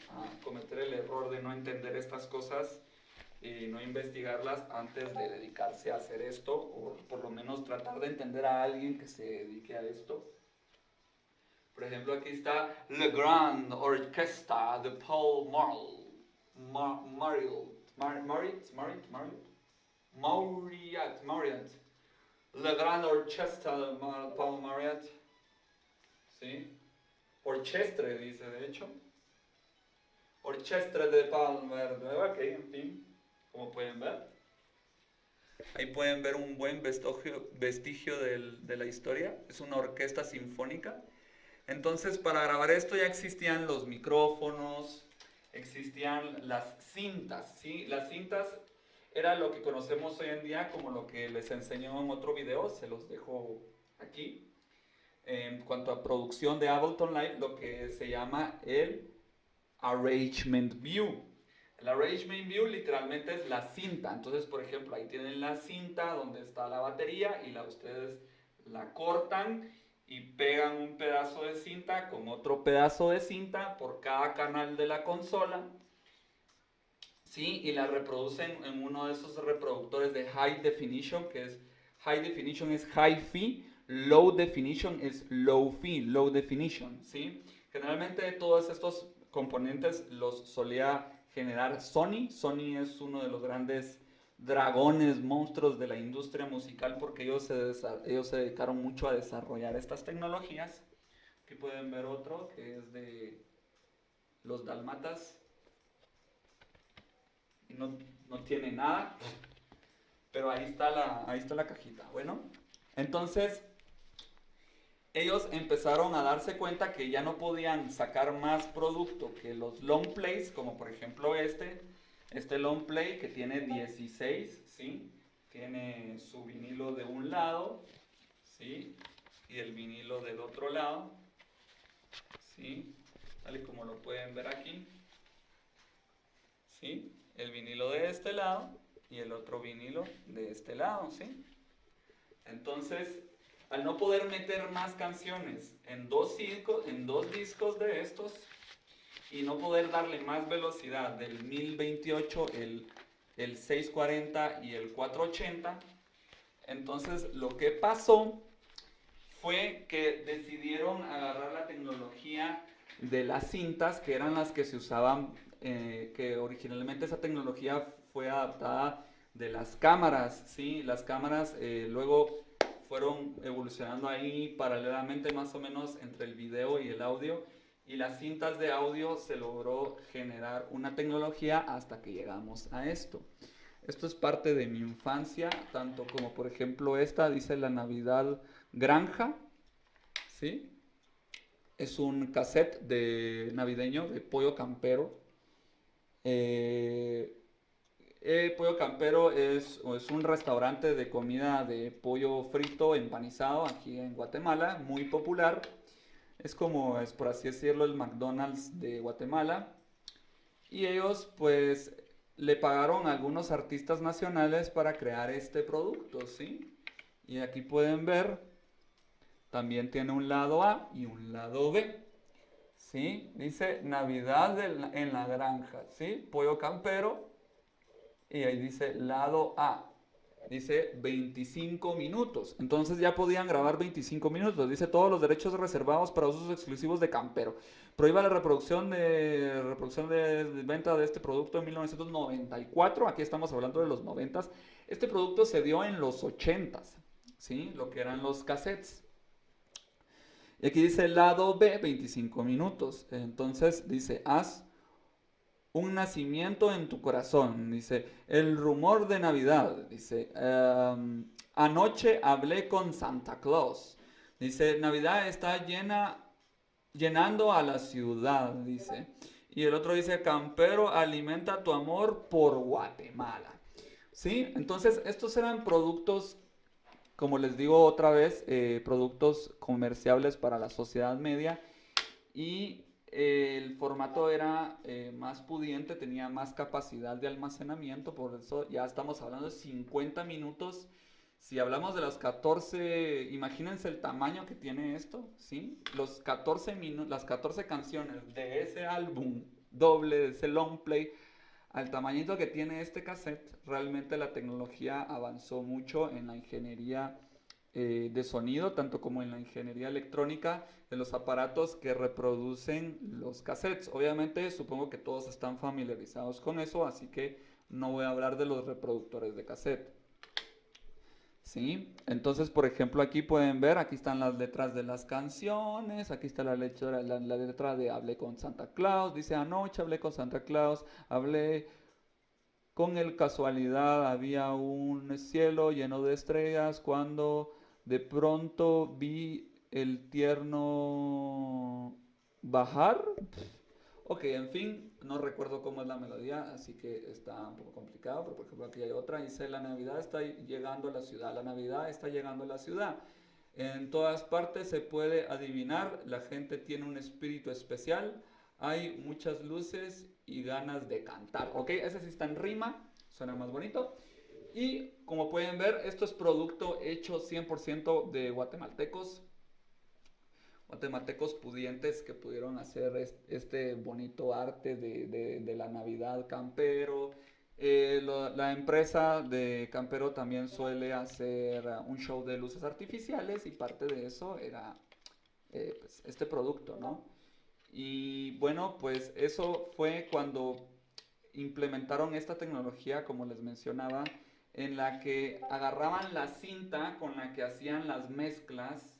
cometer el error de no entender estas cosas y no investigarlas antes de dedicarse a hacer esto, o por lo menos tratar de entender a alguien que se dedique a esto. Por ejemplo, aquí está Le Grand Orchestra de Paul Mauriat. Le Grand Orchestra de Paul Mauriat. ¿Sí? Orchestre, dice de hecho. Orchestre de Palmer. Ok, en fin, como pueden ver. Ahí pueden ver un buen vestigio de la historia. Es una orquesta sinfónica. Entonces, para grabar esto ya existían los micrófonos, existían las cintas, ¿sí? Las cintas era lo que conocemos hoy en día como lo que les enseñó en otro video, se los dejo aquí. En cuanto a producción de Ableton Live, lo que se llama el Arrangement View. El Arrangement View literalmente es la cinta. Entonces, por ejemplo, ahí tienen la cinta donde está la batería y ustedes la cortan y pegan un pedazo de cinta con otro pedazo de cinta por cada canal de la consola. ¿Sí? Y la reproducen en uno de esos reproductores de High Definition, que es High definition es high-fi, low definition es low-fi, low definition, ¿sí? Generalmente todos estos componentes los solía generar Sony. Sony es uno de los grandes dragones, monstruos de la industria musical porque ellos se dedicaron mucho a desarrollar estas tecnologías. Aquí pueden ver otro que es de los Dalmatas y no tiene nada, pero ahí está la cajita. Bueno, entonces ellos empezaron a darse cuenta que ya no podían sacar más producto que los long plays, como por ejemplo este long play que tiene 16, ¿sí? Tiene su vinilo de un lado, ¿sí? Y el vinilo del otro lado, ¿sí? Tal y como lo pueden ver aquí, ¿sí? El vinilo de este lado y el otro vinilo de este lado, ¿sí? Entonces, al no poder meter más canciones en dos discos de estos y no poder darle más velocidad del 1028, el 640 y el 480, entonces lo que pasó fue que decidieron agarrar la tecnología de las cintas, que eran las que se usaban, que originalmente esa tecnología fue adaptada de las cámaras, ¿sí? Las cámaras luego fueron evolucionando ahí paralelamente más o menos entre el video y el audio, y las cintas de audio se logró generar una tecnología hasta que llegamos a esto. Esto es parte de mi infancia, tanto como por ejemplo esta dice La Navidad Granja, ¿sí? Es un cassette de navideño de Pollo Campero. Eh, Pollo Campero es un restaurante de comida de pollo frito empanizado aquí en Guatemala, muy popular. Es como, es por así decirlo, el McDonald's de Guatemala. Y ellos pues le pagaron a algunos artistas nacionales para crear este producto, ¿sí? Y aquí pueden ver, también tiene un lado A y un lado B. ¿Sí? Dice Navidad en la granja, ¿sí? Pollo Campero. Y ahí dice lado A. Dice 25 minutos. Entonces ya podían grabar 25 minutos. Dice todos los derechos reservados para usos exclusivos de Campero. Prohíba la reproducción de venta de este producto en 1994. Aquí estamos hablando de los 90. Este producto se dio en los 80, ¿sí? Lo que eran los cassettes. Y aquí dice lado B, 25 minutos. Entonces dice, haz un nacimiento en tu corazón. Dice, el rumor de Navidad. Dice, anoche hablé con Santa Claus. Dice, Navidad está llenando a la ciudad. Dice. Y el otro dice, Campero, alimenta tu amor por Guatemala. ¿Sí? Entonces, estos eran productos, como les digo otra vez, productos comerciables para la sociedad media, y el formato era más pudiente, tenía más capacidad de almacenamiento, por eso ya estamos hablando de 50 minutos. Si hablamos de los 14, imagínense el tamaño que tiene esto, ¿sí? Las 14 canciones de ese álbum doble, de ese long play, al tamañito que tiene este cassette, realmente la tecnología avanzó mucho en la ingeniería de sonido, tanto como en la ingeniería electrónica de los aparatos que reproducen los cassettes. Obviamente, supongo que todos están familiarizados con eso, así que no voy a hablar de los reproductores de cassette. ¿Sí? Entonces, por ejemplo, aquí pueden ver, aquí están las letras de las canciones, aquí está la letra de Hablé con Santa Claus, dice anoche hablé con Santa Claus, hablé con el casualidad, había un cielo lleno de estrellas cuando de pronto vi el tierno bajar. Ok, en fin, no recuerdo cómo es la melodía, así que está un poco complicado, pero por ejemplo aquí hay otra, dice la Navidad está llegando a la ciudad, la Navidad está llegando a la ciudad. En todas partes se puede adivinar, la gente tiene un espíritu especial, hay muchas luces y ganas de cantar. Ok, ese sí está en rima, suena más bonito. Y como pueden ver, esto es producto hecho 100% de guatemaltecos pudientes que pudieron hacer este bonito arte de la Navidad campero, La empresa de Campero también suele hacer un show de luces artificiales y parte de eso era pues, este producto, ¿no? Y bueno, pues eso fue cuando implementaron esta tecnología, como les mencionaba, en la que agarraban la cinta con la que hacían las mezclas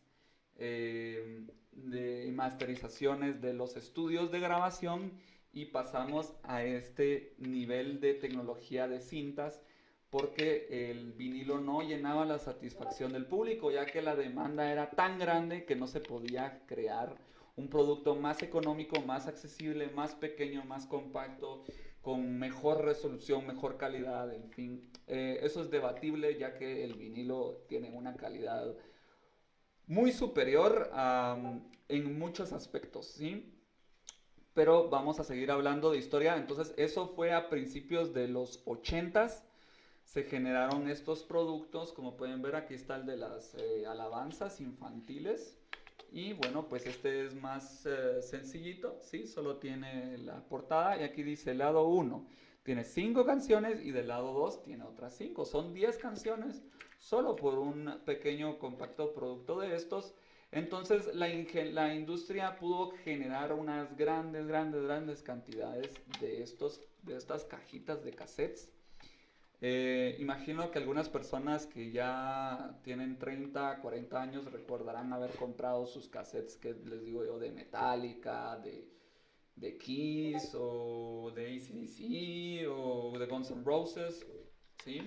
de masterizaciones de los estudios de grabación y pasamos a este nivel de tecnología de cintas porque el vinilo no llenaba la satisfacción del público, ya que la demanda era tan grande que no se podía crear un producto más económico, más accesible, más pequeño, más compacto, con mejor resolución, mejor calidad, en fin. Eso es debatible ya que el vinilo tiene una calidad muy superior en muchos aspectos, ¿sí? Pero vamos a seguir hablando de historia. Entonces, eso fue a principios de los 80s. Se generaron estos productos, como pueden ver, aquí está el de las alabanzas infantiles. Y bueno, pues este es más sencillito, ¿sí? Solo tiene la portada y aquí dice lado uno. Tiene 5 canciones y del lado 2 tiene otras 5. Son 10 canciones solo por un pequeño compacto producto de estos. Entonces la industria pudo generar unas grandes cantidades de estas cajitas de cassettes. Imagino que algunas personas que ya tienen 30, 40 años recordarán haber comprado sus cassettes, que les digo yo, de Metallica, de Kiss, o de AC/DC, o de Guns N' Roses, ¿sí?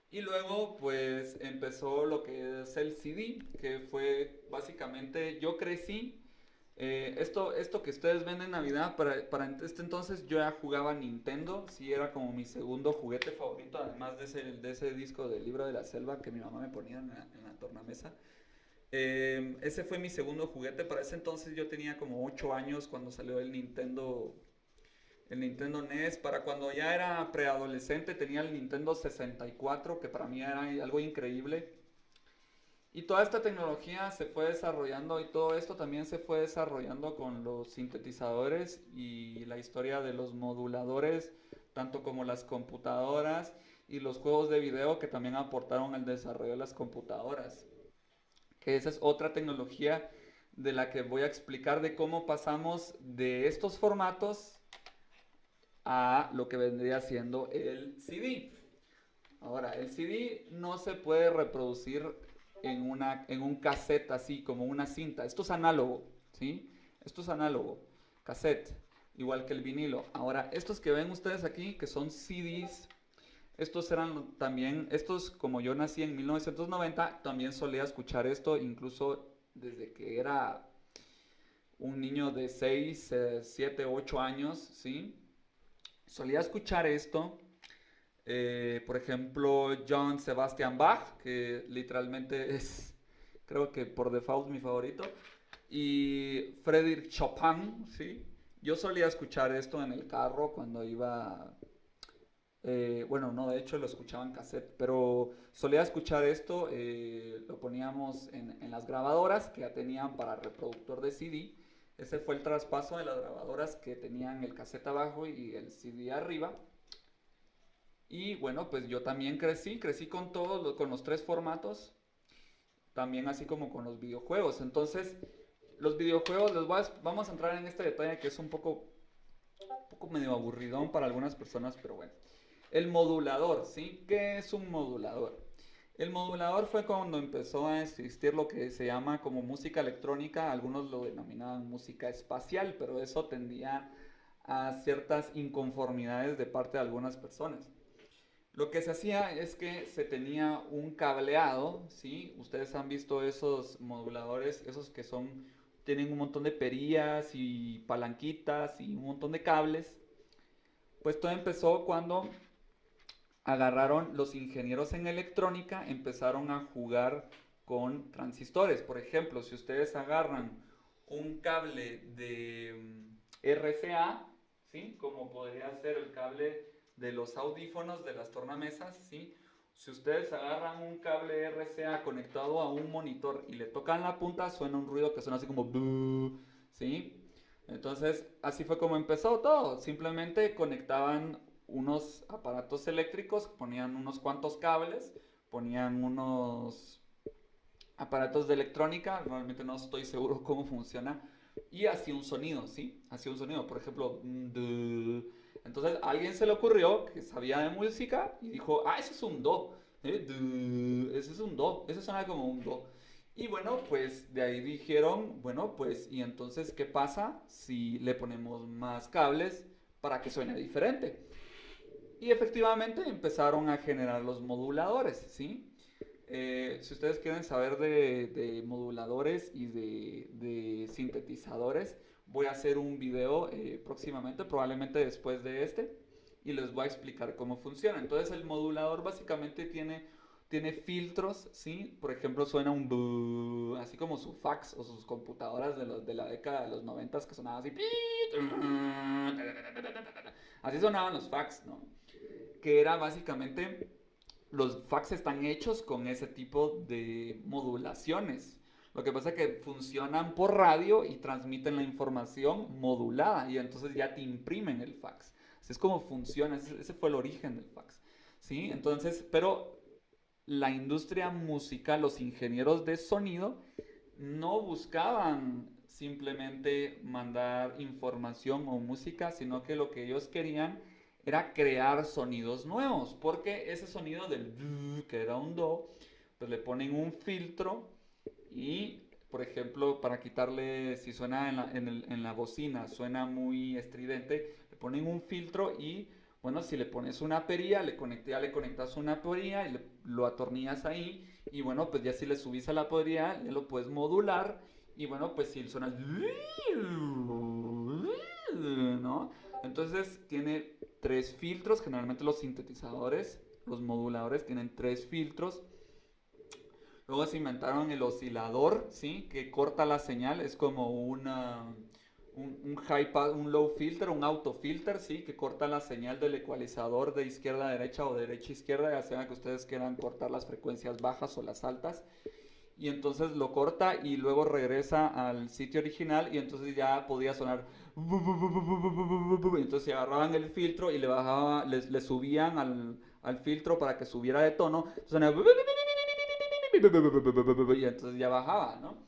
Y luego pues empezó lo que es el CD, que fue básicamente, yo crecí, esto que ustedes ven en Navidad, para este entonces yo ya jugaba Nintendo, sí era como mi segundo juguete favorito, además de ese disco del Libro de la Selva que mi mamá me ponía en la tornamesa. Ese fue mi segundo juguete, para ese entonces yo tenía como 8 años cuando salió el Nintendo NES. Para cuando ya era preadolescente tenía el Nintendo 64, que para mí era algo increíble. Y toda esta tecnología se fue desarrollando y todo esto también se fue desarrollando con los sintetizadores y la historia de los moduladores, tanto como las computadoras y los juegos de video que también aportaron al desarrollo de las computadoras. Que esa es otra tecnología de la que voy a explicar de cómo pasamos de estos formatos a lo que vendría siendo el CD. Ahora, el CD no se puede reproducir en un cassette así como una cinta. Esto es análogo, ¿sí? Esto es análogo, cassette, igual que el vinilo. Ahora, estos que ven ustedes aquí, que son CDs, estos eran también, estos como yo nací en 1990, también solía escuchar esto, incluso desde que era un niño de 6, 7, 8 años, ¿sí? Solía escuchar esto. Por ejemplo, John Sebastian Bach, que literalmente es, creo que por default mi favorito. Y Frédéric Chopin, ¿sí? Yo solía escuchar esto en el carro cuando iba. Bueno, no, de hecho lo escuchaba en cassette, pero solía escuchar esto, lo poníamos en las grabadoras que ya tenían para reproductor de CD. Ese fue el traspaso de las grabadoras que tenían el cassette abajo y el CD arriba. Y bueno, pues yo también crecí con todos, con los tres formatos, también así como con los videojuegos. Entonces, los videojuegos, vamos a entrar en este detalle que es un poco medio aburridón para algunas personas, pero bueno. El modulador, ¿sí? ¿Qué es un modulador? El modulador fue cuando empezó a existir lo que se llama como música electrónica, algunos lo denominaban música espacial, pero eso tendía a ciertas inconformidades de parte de algunas personas. Lo que se hacía es que se tenía un cableado, ¿sí? Ustedes han visto esos moduladores, esos que tienen un montón de perillas y palanquitas y un montón de cables. Pues todo empezó cuando agarraron los ingenieros en electrónica, empezaron a jugar con transistores. Por ejemplo, si ustedes agarran un cable de RCA, ¿sí? Como podría ser el cable de los audífonos de las tornamesas, ¿sí? Si ustedes agarran un cable RCA conectado a un monitor y le tocan la punta, suena un ruido que suena así como ¿sí? Entonces, así fue como empezó todo. Simplemente conectaban unos aparatos eléctricos, ponían unos cuantos cables, ponían unos aparatos de electrónica, realmente no estoy seguro cómo funciona, y hacía un sonido, ¿sí? Hacía un sonido, por ejemplo, entonces a alguien se le ocurrió que sabía de música y dijo, ah, ese es un do, ese es un do, ese suena como un do. Y bueno, pues de ahí dijeron, bueno, pues, ¿y entonces qué pasa si le ponemos más cables para que suene diferente? Y efectivamente empezaron a generar los moduladores, ¿sí? Si ustedes quieren saber de moduladores y de sintetizadores, voy a hacer un video próximamente, probablemente después de este, y les voy a explicar cómo funciona. Entonces el modulador básicamente tiene filtros, ¿sí? Por ejemplo, suena un buu, así como su fax o sus computadoras de la década de los 90 que sonaban así. Así sonaban los fax, ¿no? Que era básicamente los fax están hechos con ese tipo de modulaciones. Lo que pasa es que funcionan por radio y transmiten la información modulada y entonces ya te imprimen el fax. Así es como funciona, ese fue el origen del fax. ¿Sí? Entonces, pero la industria musical, los ingenieros de sonido, no buscaban simplemente mandar información o música, sino que lo que ellos querían era crear sonidos nuevos, porque ese sonido del que era un do, pues le ponen un filtro y, por ejemplo, para quitarle, si suena en la bocina, suena muy estridente, le ponen un filtro y, bueno, si le pones una perilla, ya le conectas una perilla y lo atornillas ahí y, bueno, pues ya si le subís a la perilla, ya lo puedes modular y, bueno, pues si suena, ¿no? Entonces tiene tres filtros, generalmente los sintetizadores, los moduladores tienen tres filtros. Luego se inventaron el oscilador, ¿sí? Que corta la señal, es como un high pass, un low filter, un auto filter, ¿sí? Que corta la señal del ecualizador de izquierda a derecha o de derecha a izquierda, ya sea que ustedes quieran cortar las frecuencias bajas o las altas. Y entonces lo corta y luego regresa al sitio original y entonces ya podía sonar. Entonces agarraban el filtro y le subían al filtro para que subiera de tono. Y entonces ya bajaba, ¿no?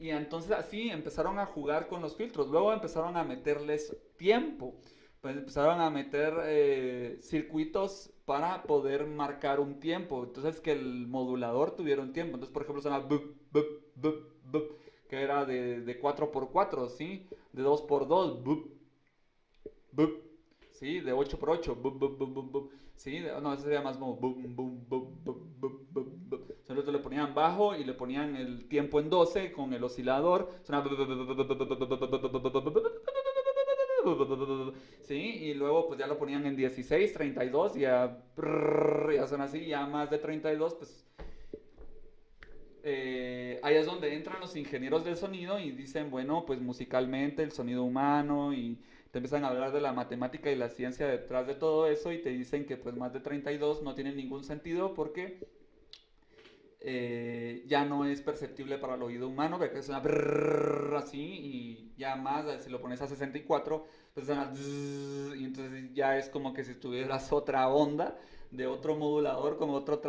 Y entonces así empezaron a jugar con los filtros. Luego empezaron a meterles tiempo. Pues empezaron a meter circuitos para poder marcar un tiempo. Entonces que el modulador tuviera un tiempo. Entonces, por ejemplo, sonaba bup, bup, bup, bup, que era de 4x4, ¿sí? De 2x2, bup, bup, ¿sí? De 8x8, bup, bup, bup, bup, bup. Sí, no, eso sería más como bum, bum, bum, bum, bum, bum, bum. Solo le ponían bajo y le ponían el tiempo en 12 con el oscilador. Sonaba. Sí, y luego pues ya lo ponían en 16, 32 y ya son así, ya más de 32, pues ahí es donde entran los ingenieros del sonido y dicen, bueno, pues musicalmente el sonido humano y te empiezan a hablar de la matemática y la ciencia detrás de todo eso y te dicen que pues más de 32 no tiene ningún sentido porque ya no es perceptible para el oído humano, que es una así y ya más, si lo pones a 64, pues suena y entonces ya es como que si tuvieras otra onda de otro modulador con otros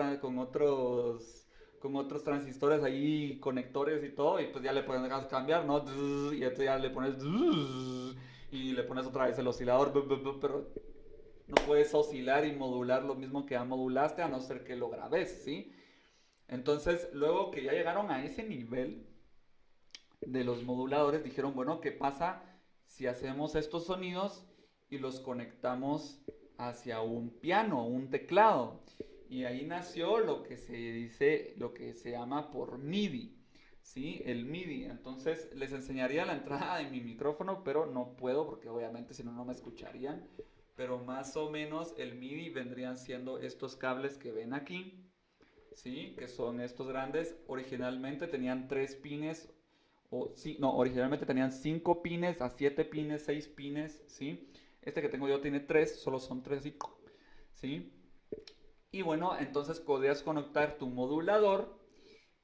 transistores ahí, conectores y todo, y pues ya le puedes cambiar, ¿no? Y entonces ya le pones y le pones otra vez el oscilador, pero no puedes oscilar y modular lo mismo que ya modulaste a no ser que lo grabes, ¿sí? Entonces, luego que ya llegaron a ese nivel de los moduladores, dijeron, bueno, ¿qué pasa si hacemos estos sonidos y los conectamos hacia un piano, un teclado? Y ahí nació lo que se dice, lo que se llama por MIDI, ¿sí? El MIDI. Entonces, les enseñaría la entrada de mi micrófono, pero no puedo porque obviamente si no, no me escucharían. Pero más o menos el MIDI vendrían siendo estos cables que ven aquí, ¿sí? Que son estos grandes. Originalmente tenían 3 pines, sí, no, originalmente tenían 5 pines, a 7 pines, 6 pines, ¿sí? Este que tengo yo tiene 3, solo son 3, ¿sí? Y bueno, entonces podías conectar tu modulador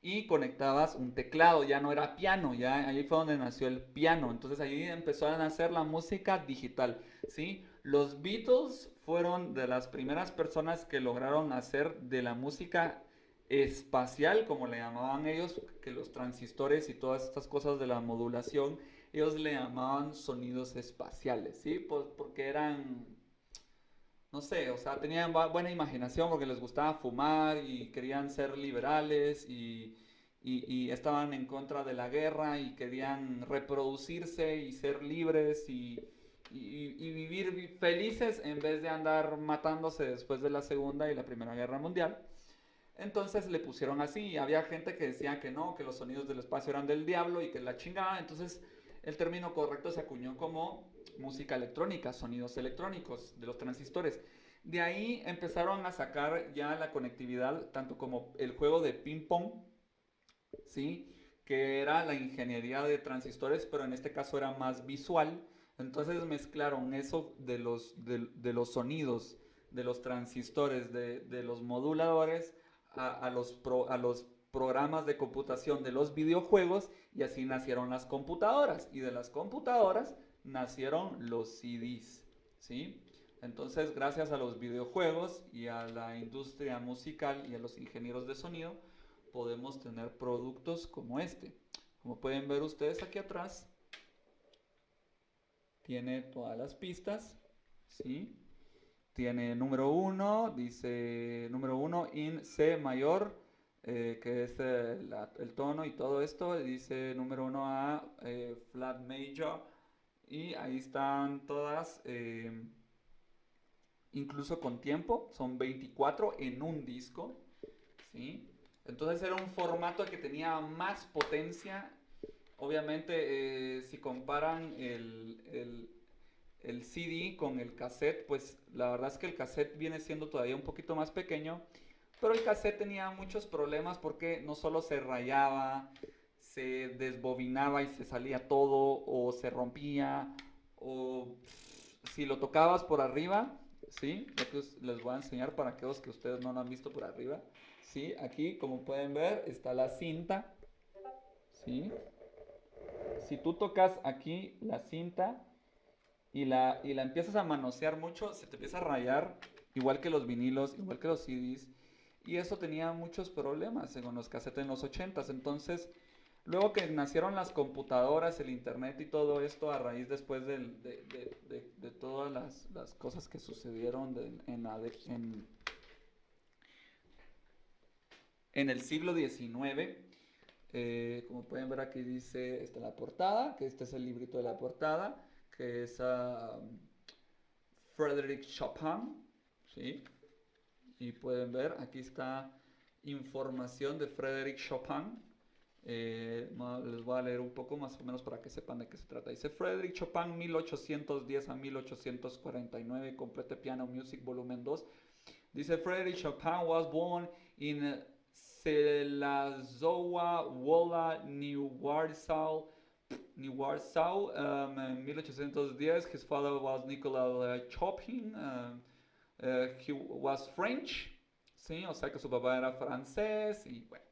y conectabas un teclado, ya no era piano, ya ahí fue donde nació el piano. Entonces ahí empezó a nacer la música digital, ¿sí? Los Beatles fueron de las primeras personas que lograron hacer de la música espacial, como le llamaban ellos, que los transistores y todas estas cosas de la modulación, ellos le llamaban sonidos espaciales, ¿sí? Pues porque eran, no sé, o sea, tenían buena imaginación porque les gustaba fumar y querían ser liberales y estaban en contra de la guerra y querían reproducirse y ser libres y vivir felices en vez de andar matándose después de la Segunda y la Primera Guerra Mundial. Entonces le pusieron así y había gente que decía que no, que los sonidos del espacio eran del diablo y que la chingada. Entonces el término correcto se acuñó como música electrónica, sonidos electrónicos de los transistores. De ahí empezaron a sacar ya la conectividad, tanto como el juego de ping pong, ¿sí? Que era la ingeniería de transistores, pero en este caso era más visual. Entonces mezclaron eso de los sonidos, de los transistores, de los moduladores, a los programas de computación de los videojuegos y así nacieron las computadoras. Y de las computadoras nacieron los CDs, ¿sí? Entonces, gracias a los videojuegos y a la industria musical y a los ingenieros de sonido, podemos tener productos como este. Como pueden ver ustedes aquí atrás, tiene todas las pistas, ¿sí? Tiene número uno, dice número uno in C mayor, que es el tono y todo esto. Dice número uno a flat major. Y ahí están todas, incluso con tiempo. Son 24 en un disco, ¿sí? Entonces era un formato que tenía más potencia. Obviamente, si comparan el CD con el cassette, pues la verdad es que el cassette viene siendo todavía un poquito más pequeño, pero el cassette tenía muchos problemas porque no solo se rayaba, se desbobinaba y se salía todo, o se rompía, o si lo tocabas por arriba, ¿sí? Lo que les voy a enseñar para aquellos que ustedes no lo han visto por arriba, ¿sí? Aquí, como pueden ver, está la cinta, ¿sí? Si tú tocas aquí la cinta, y la empiezas a manosear mucho, se te empieza a rayar, igual que los vinilos, igual que los CDs. Y eso tenía muchos problemas con los cassettes en los 80s. Entonces, luego que nacieron las computadoras, el internet y todo esto, a raíz después de todas las cosas que sucedieron en el siglo XIX, como pueden ver aquí dice, está la portada, que este es el librito de la portada, que es Frédéric Chopin, ¿sí? Y pueden ver, aquí está información de Frédéric Chopin. Les voy a leer un poco más o menos para que sepan de qué se trata. Dice Frédéric Chopin 1810 a 1849, Complete Piano Music Volumen 2. Dice Frédéric Chopin was born in Selazowa Wola, New Warsaw, en 1810. His father was Nicolas Chopin. He was French, ¿sí? O sea que su papá era francés y bueno.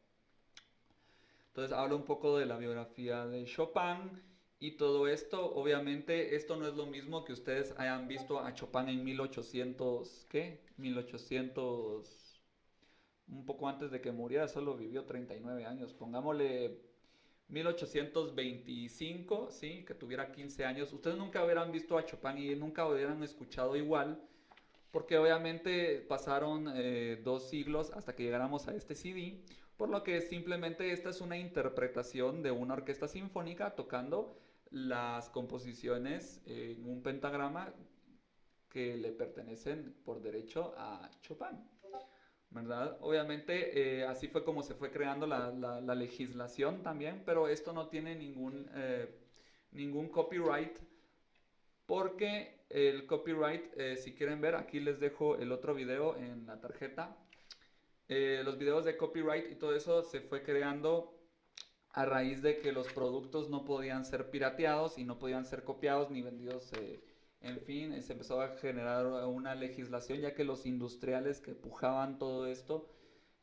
Entonces habla un poco de la biografía de Chopin y todo esto. Obviamente esto no es lo mismo que ustedes hayan visto a Chopin en 1800, ¿qué? 1800, un poco antes de que muriera, solo vivió 39 años. Pongámosle 1825, ¿sí? Que tuviera 15 años. Ustedes nunca hubieran visto a Chopin y nunca hubieran escuchado igual, porque obviamente pasaron 2 siglos hasta que llegáramos a este CD, por lo que simplemente esta es una interpretación de una orquesta sinfónica tocando las composiciones en un pentagrama que le pertenecen por derecho a Chopin, ¿verdad? Obviamente así fue como se fue creando la legislación también, pero esto no tiene ningún copyright, porque el copyright, si quieren ver, aquí les dejo el otro video en la tarjeta. Los videos de copyright y todo eso se fue creando a raíz de que los productos no podían ser pirateados y no podían ser copiados ni vendidos. En fin, se empezó a generar una legislación, ya que los industriales que pujaban todo esto,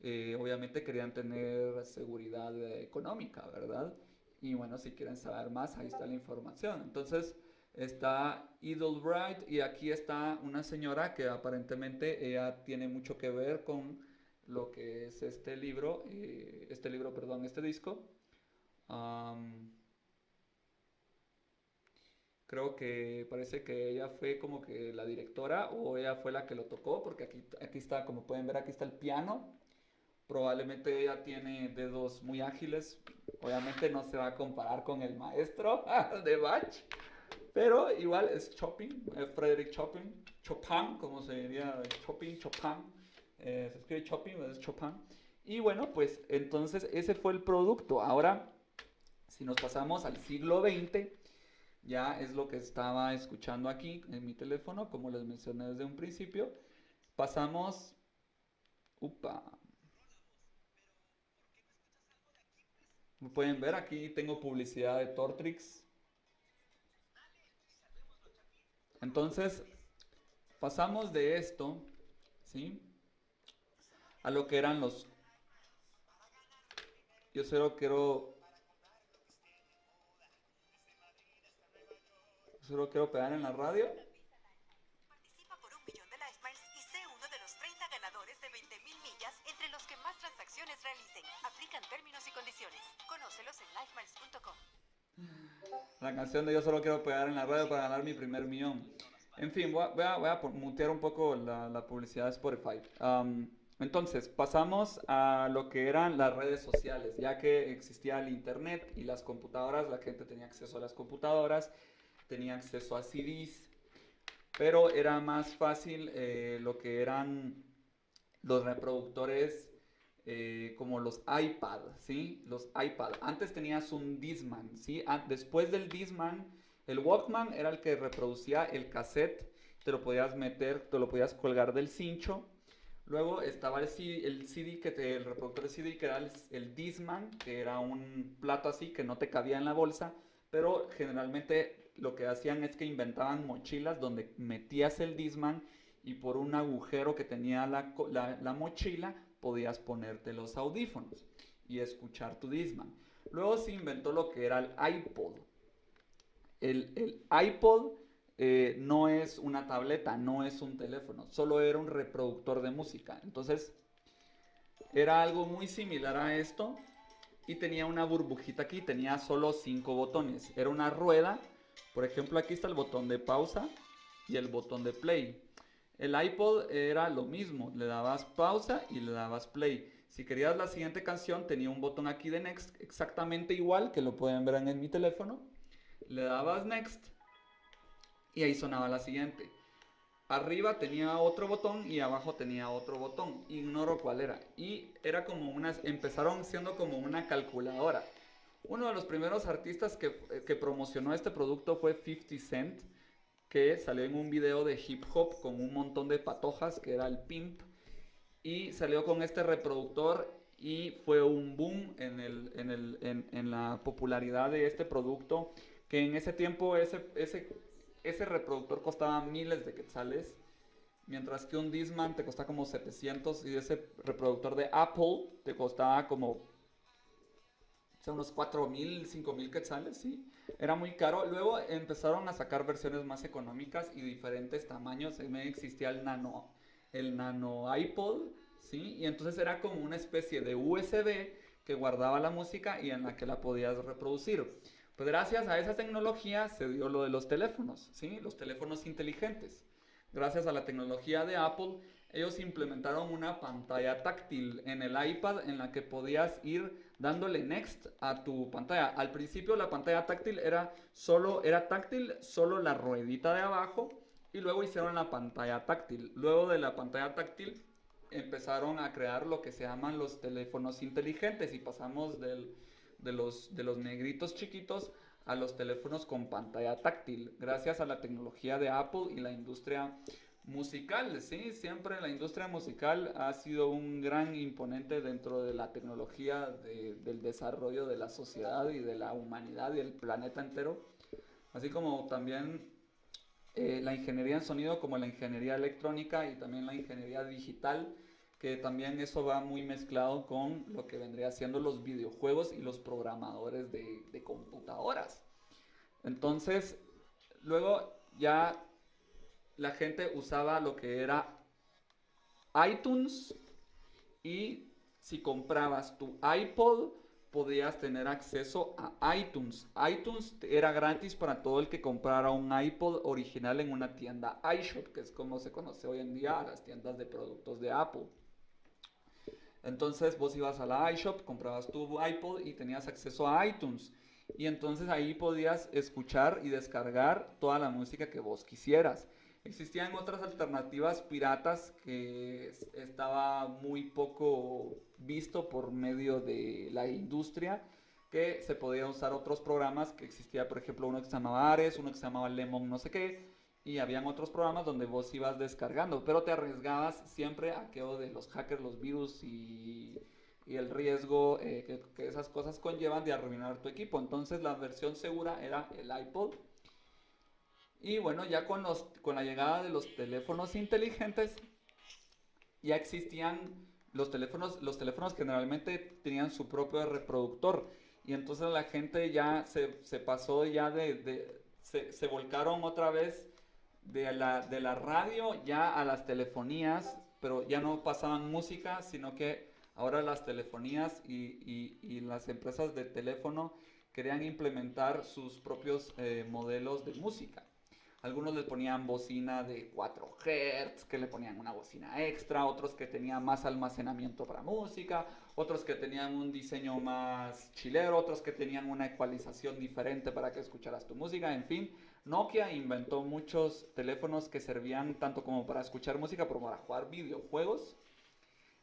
obviamente querían tener seguridad económica, ¿verdad? Y bueno, si quieren saber más, ahí está la información. Entonces, está Edelbright y aquí está una señora que aparentemente ella tiene mucho que ver con lo que es este disco. Am, Creo que parece que ella fue como que la directora o ella fue la que lo tocó, porque aquí está, como pueden ver, aquí está el piano. Probablemente ella tiene dedos muy ágiles. Obviamente no se va a comparar con el maestro de Bach, pero igual es Chopin, Frédéric Chopin, Chopin, como se diría, Chopin. Se escribe Chopin, pero es Chopin. Y bueno, pues entonces ese fue el producto. Ahora, si nos pasamos al siglo XX, ya es lo que estaba escuchando aquí en mi teléfono, como les mencioné desde un principio. Pasamos, upa, como pueden ver aquí tengo publicidad de Tortrix. Entonces pasamos de esto, ¿sí? A lo que eran los... Yo solo quiero pegar en la radio. Participa por 1 millón de Life Miles y sé uno de los 30 ganadores de 20.000 millas entre los que más transacciones realicen. Aplican términos y condiciones. Conócelos en lifemiles.com. La canción de Yo solo quiero pegar en la radio para ganar mi primer millón. En fin, voy a mutear un poco la publicidad de Spotify. Entonces, pasamos a lo que eran las redes sociales. Ya que existía el internet y las computadoras, la gente tenía acceso a las computadoras, tenía acceso a CDs, pero era más fácil lo que eran los reproductores como los iPad, ¿sí? Los iPad. Antes tenías un Discman, ¿sí? Después del Discman, el Walkman era el que reproducía el cassette, te lo podías meter, te lo podías colgar del cincho. Luego estaba el CD, el reproductor de CD, que era el Discman, que era un plato así que no te cabía en la bolsa, pero generalmente lo que hacían es que inventaban mochilas donde metías el Discman y por un agujero que tenía la mochila podías ponerte los audífonos y escuchar tu Discman. Luego se inventó lo que era el iPod. El iPod no es una tableta, no es un teléfono, solo era un reproductor de música. Entonces era algo muy similar a esto y tenía una burbujita aquí, tenía solo 5 botones. Era una rueda, por ejemplo aquí está el botón de pausa y el botón de play. El iPod era lo mismo, le dabas pausa y le dabas play. Si querías la siguiente canción tenía un botón aquí de next, exactamente igual que lo pueden ver en mi teléfono. Le dabas next y ahí sonaba la siguiente. Arriba tenía otro botón y abajo tenía otro botón. Ignoro cuál era. Y era como empezaron siendo como una calculadora. Uno de los primeros artistas que promocionó este producto fue 50 Cent, que salió en un video de hip hop con un montón de patojas, que era el Pimp, y salió con este reproductor y fue un boom en la popularidad de este producto, que en ese tiempo ese reproductor costaba miles de quetzales, mientras que un Discman te costaba como 700 y ese reproductor de Apple te costaba como unos 4.000, 5.000 quetzales, sí. Era muy caro. Luego empezaron a sacar versiones más económicas y diferentes tamaños. También existía el nano iPod, ¿sí? Y entonces era como una especie de USB que guardaba la música y en la que la podías reproducir. Pues gracias a esa tecnología se dio lo de los teléfonos, ¿sí? Los teléfonos inteligentes. Gracias a la tecnología de Apple, ellos implementaron una pantalla táctil en el iPad en la que podías ir dándole next a tu pantalla. Al principio la pantalla táctil era táctil solo la ruedita de abajo y luego hicieron la pantalla táctil. Luego de la pantalla táctil empezaron a crear lo que se llaman los teléfonos inteligentes y pasamos de los negritos chiquitos a los teléfonos con pantalla táctil, gracias a la tecnología de Apple y la industria musical. Sí, siempre la industria musical ha sido un gran imponente dentro de la tecnología del desarrollo de la sociedad y de la humanidad y el planeta entero, así como también la ingeniería en sonido, como la ingeniería electrónica y también la ingeniería digital, que también eso va muy mezclado con lo que vendría siendo los videojuegos y los programadores de computadoras. Entonces, luego ya la gente usaba lo que era iTunes y si comprabas tu iPod podías tener acceso a iTunes. iTunes era gratis para todo el que comprara un iPod original en una tienda iShop, que es como se conoce hoy en día a las tiendas de productos de Apple. Entonces vos ibas a la iShop, comprabas tu iPod y tenías acceso a iTunes. Y entonces ahí podías escuchar y descargar toda la música que vos quisieras. Existían otras alternativas piratas que estaba muy poco visto por medio de la industria, que se podía usar otros programas que existía, por ejemplo, uno que se llamaba Ares, uno que se llamaba Lemon no sé qué, y habían otros programas donde vos ibas descargando, pero te arriesgabas siempre a que de los hackers, los virus y el riesgo que esas cosas conllevan de arruinar tu equipo. Entonces la versión segura era el iPod. Y bueno, ya con la llegada de los teléfonos inteligentes, ya existían los teléfonos generalmente tenían su propio reproductor. Y entonces la gente ya se pasó ya se volcaron otra vez de la radio ya a las telefonías, pero ya no pasaban música, sino que ahora las telefonías y las empresas de teléfono querían implementar sus propios modelos de música. Algunos les ponían bocina de 4 Hz, que le ponían una bocina extra, otros que tenían más almacenamiento para música, otros que tenían un diseño más chilero, otros que tenían una ecualización diferente para que escucharas tu música, en fin. Nokia inventó muchos teléfonos que servían tanto como para escuchar música como para jugar videojuegos.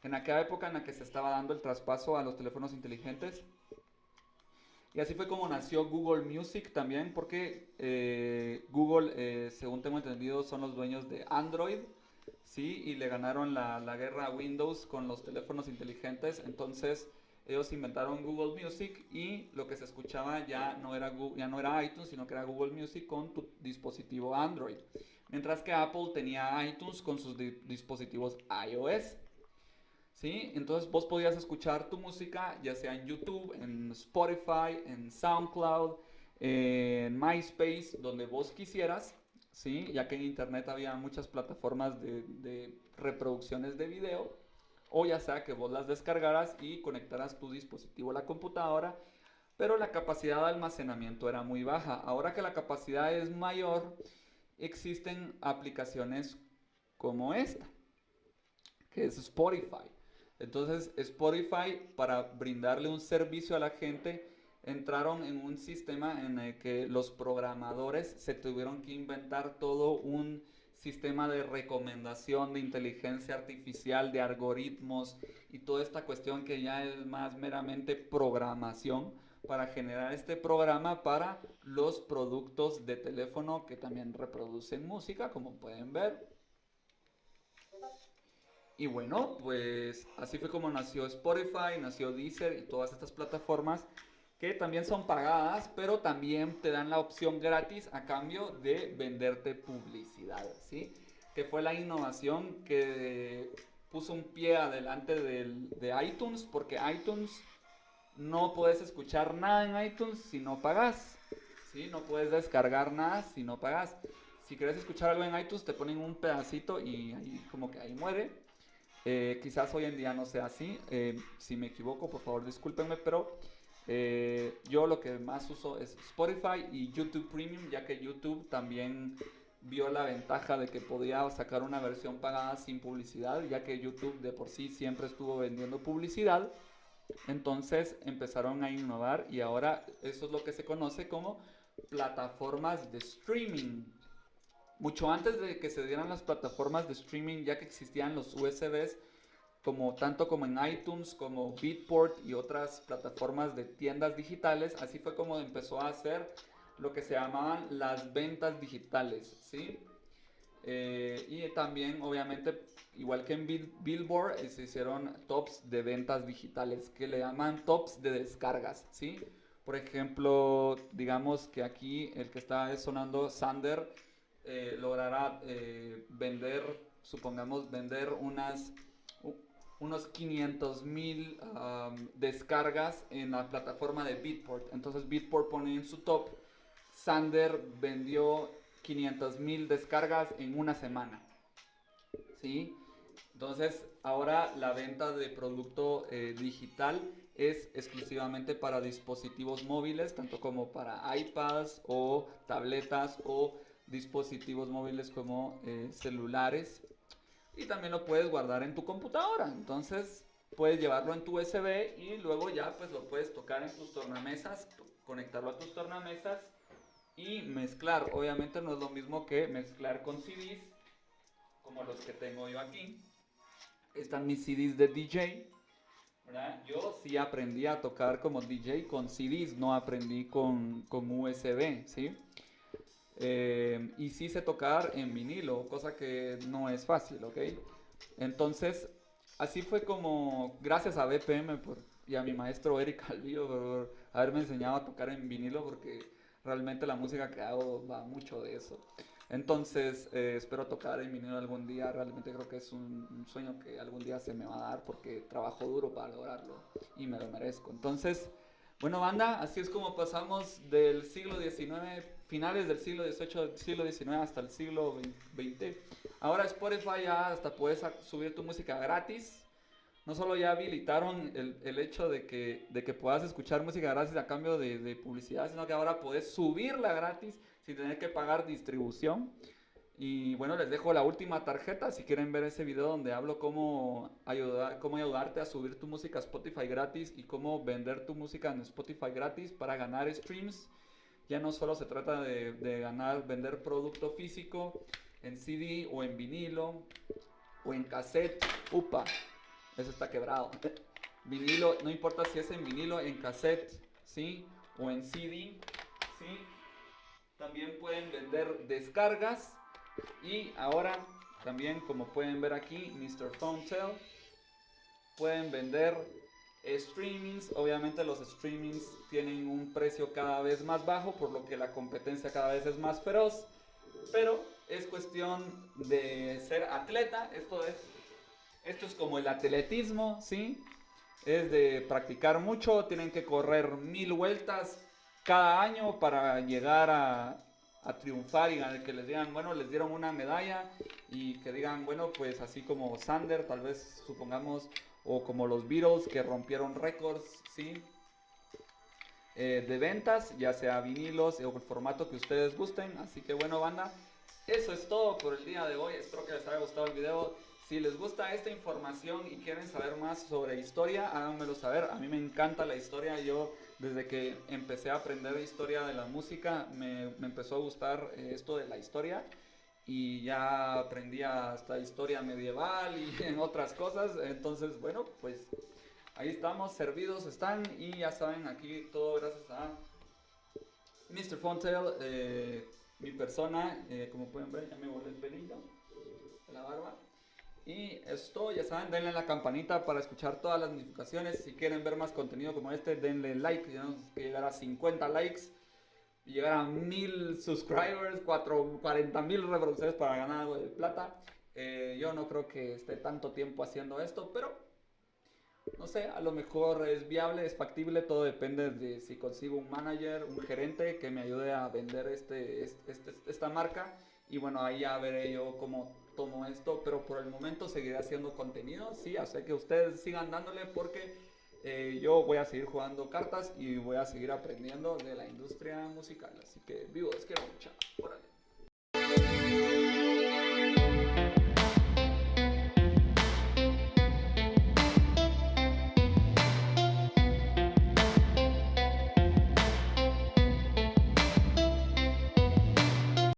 En aquella época en la que se estaba dando el traspaso a los teléfonos inteligentes. Y así fue como nació Google Music también, porque Google, según tengo entendido, son los dueños de Android, ¿sí? Y le ganaron la guerra a Windows con los teléfonos inteligentes. Entonces ellos inventaron Google Music y lo que se escuchaba ya no era iTunes, sino que era Google Music con tu dispositivo Android. Mientras que Apple tenía iTunes con sus dispositivos iOS. ¿Sí? Entonces vos podías escuchar tu música ya sea en YouTube, en Spotify, en SoundCloud, en MySpace, donde vos quisieras, ¿sí? Ya que en Internet había muchas plataformas de reproducciones de video, o ya sea que vos las descargaras y conectaras tu dispositivo a la computadora, pero la capacidad de almacenamiento era muy baja. Ahora que la capacidad es mayor, existen aplicaciones como esta, que es Spotify. Entonces Spotify, para brindarle un servicio a la gente, entraron en un sistema en el que los programadores se tuvieron que inventar todo un sistema de recomendación, de inteligencia artificial, de algoritmos y toda esta cuestión que ya es más meramente programación para generar este programa para los productos de teléfono que también reproducen música, como pueden ver. Y bueno, pues así fue como nació Spotify, nació Deezer y todas estas plataformas que también son pagadas, pero también te dan la opción gratis a cambio de venderte publicidad, ¿sí? Que fue la innovación que puso un pie adelante de iTunes, porque iTunes no puedes escuchar nada en iTunes si no pagas, ¿sí? No puedes descargar nada si no pagas. Si quieres escuchar algo en iTunes te ponen un pedacito y ahí como que ahí muere. Quizás hoy en día no sea así. Si me equivoco, por favor discúlpenme, pero yo lo que más uso es Spotify y YouTube Premium, ya que YouTube también vio la ventaja de que podía sacar una versión pagada sin publicidad, ya que YouTube de por sí siempre estuvo vendiendo publicidad. Entonces empezaron a innovar y ahora eso es lo que se conoce como plataformas de streaming. Mucho antes de que se dieran las plataformas de streaming, ya que existían los USBs, tanto como en iTunes, como Beatport y otras plataformas de tiendas digitales, así fue como empezó a hacer lo que se llamaban las ventas digitales, ¿sí? Y también, obviamente, igual que en Billboard, se hicieron tops de ventas digitales, que le llaman tops de descargas, ¿sí? Por ejemplo, digamos que aquí el que está sonando, Sander, logrará vender unos 500,000 descargas en la plataforma de Beatport. Entonces Beatport pone en su top, Sander vendió 500,000 descargas en una semana, ¿sí? Entonces, ahora la venta de producto digital es exclusivamente para dispositivos móviles, tanto como para iPads o tabletas o dispositivos móviles como celulares. Y también lo puedes guardar en tu computadora. Entonces, puedes llevarlo en tu USB y luego ya pues lo puedes tocar en tus tornamesas, conectarlo a tus tornamesas y mezclar. Obviamente no es lo mismo que mezclar con CDs, como los que tengo yo aquí. Están mis CDs de DJ, ¿verdad? Yo sí aprendí a tocar como DJ con CDs, no aprendí con USB, ¿sí? Y sí sé tocar en vinilo, cosa que no es fácil, ¿ok? Entonces, así fue como, gracias a BPM y a mi maestro Eric Alvillo por haberme enseñado a tocar en vinilo, porque realmente la música que hago va mucho de eso. Entonces, espero tocar en vinilo algún día. Realmente creo que es un sueño que algún día se me va a dar porque trabajo duro para lograrlo y me lo merezco. Entonces, bueno, banda, así es como pasamos del siglo XIX, finales del siglo XVIII, siglo XIX hasta el siglo XX. Ahora Spotify ya hasta puedes subir tu música gratis. No solo ya habilitaron el hecho de que puedas escuchar música gratis a cambio de publicidad, sino que ahora puedes subirla gratis sin tener que pagar distribución. Y bueno, les dejo la última tarjeta si quieren ver ese video donde hablo cómo ayudarte a subir tu música a Spotify gratis y cómo vender tu música en Spotify gratis para ganar streams. Ya no solo se trata de vender producto físico en CD o en vinilo o en cassette. Upa, eso está quebrado. Vinilo, no importa si es en vinilo, en cassette, ¿sí? O en CD, ¿sí? También pueden vender descargas. Y ahora también, como pueden ver aquí, Mr. Fontel, pueden vender streamings. Obviamente los streamings tienen un precio cada vez más bajo, por lo que la competencia cada vez es más feroz. Pero es cuestión de ser atleta. Esto es como el atletismo, ¿sí? Es de practicar mucho. Tienen que correr 1000 vueltas cada año para llegar a triunfar y que les digan, bueno, les dieron una medalla y que digan, bueno, pues así como Sander, tal vez supongamos, o como los Beatles que rompieron récords, ¿sí? De ventas, ya sea vinilos o el formato que ustedes gusten. Así que bueno, banda, eso es todo por el día de hoy. Espero que les haya gustado el video. Si les gusta esta información y quieren saber más sobre historia, háganmelo saber. A mí me encanta la historia. Yo desde que empecé a aprender historia de la música me empezó a gustar esto de la historia. Y ya aprendí hasta historia medieval y en otras cosas. Entonces, bueno, pues ahí estamos, servidos están. Y ya saben, aquí todo gracias a Mr. Fontel, mi persona. Como pueden ver, ya me volé el pelito de la barba. Y esto, ya saben, denle a la campanita para escuchar todas las notificaciones. Si quieren ver más contenido como este, denle like. Tenemos que llegar a 50 likes y llegar a 1000 subscribers, 40,000 reproducciones para ganar algo de plata. Yo no creo que esté tanto tiempo haciendo esto, pero no sé, a lo mejor es viable, es factible. Todo depende de si consigo un manager, un gerente que me ayude a vender esta marca. Y bueno, ahí ya veré yo cómo tomo esto, pero por el momento seguiré haciendo contenido. Sí, así que ustedes sigan dándole porque yo voy a seguir jugando cartas y voy a seguir aprendiendo de la industria musical. Así que vivos, quiero mucho. Órale.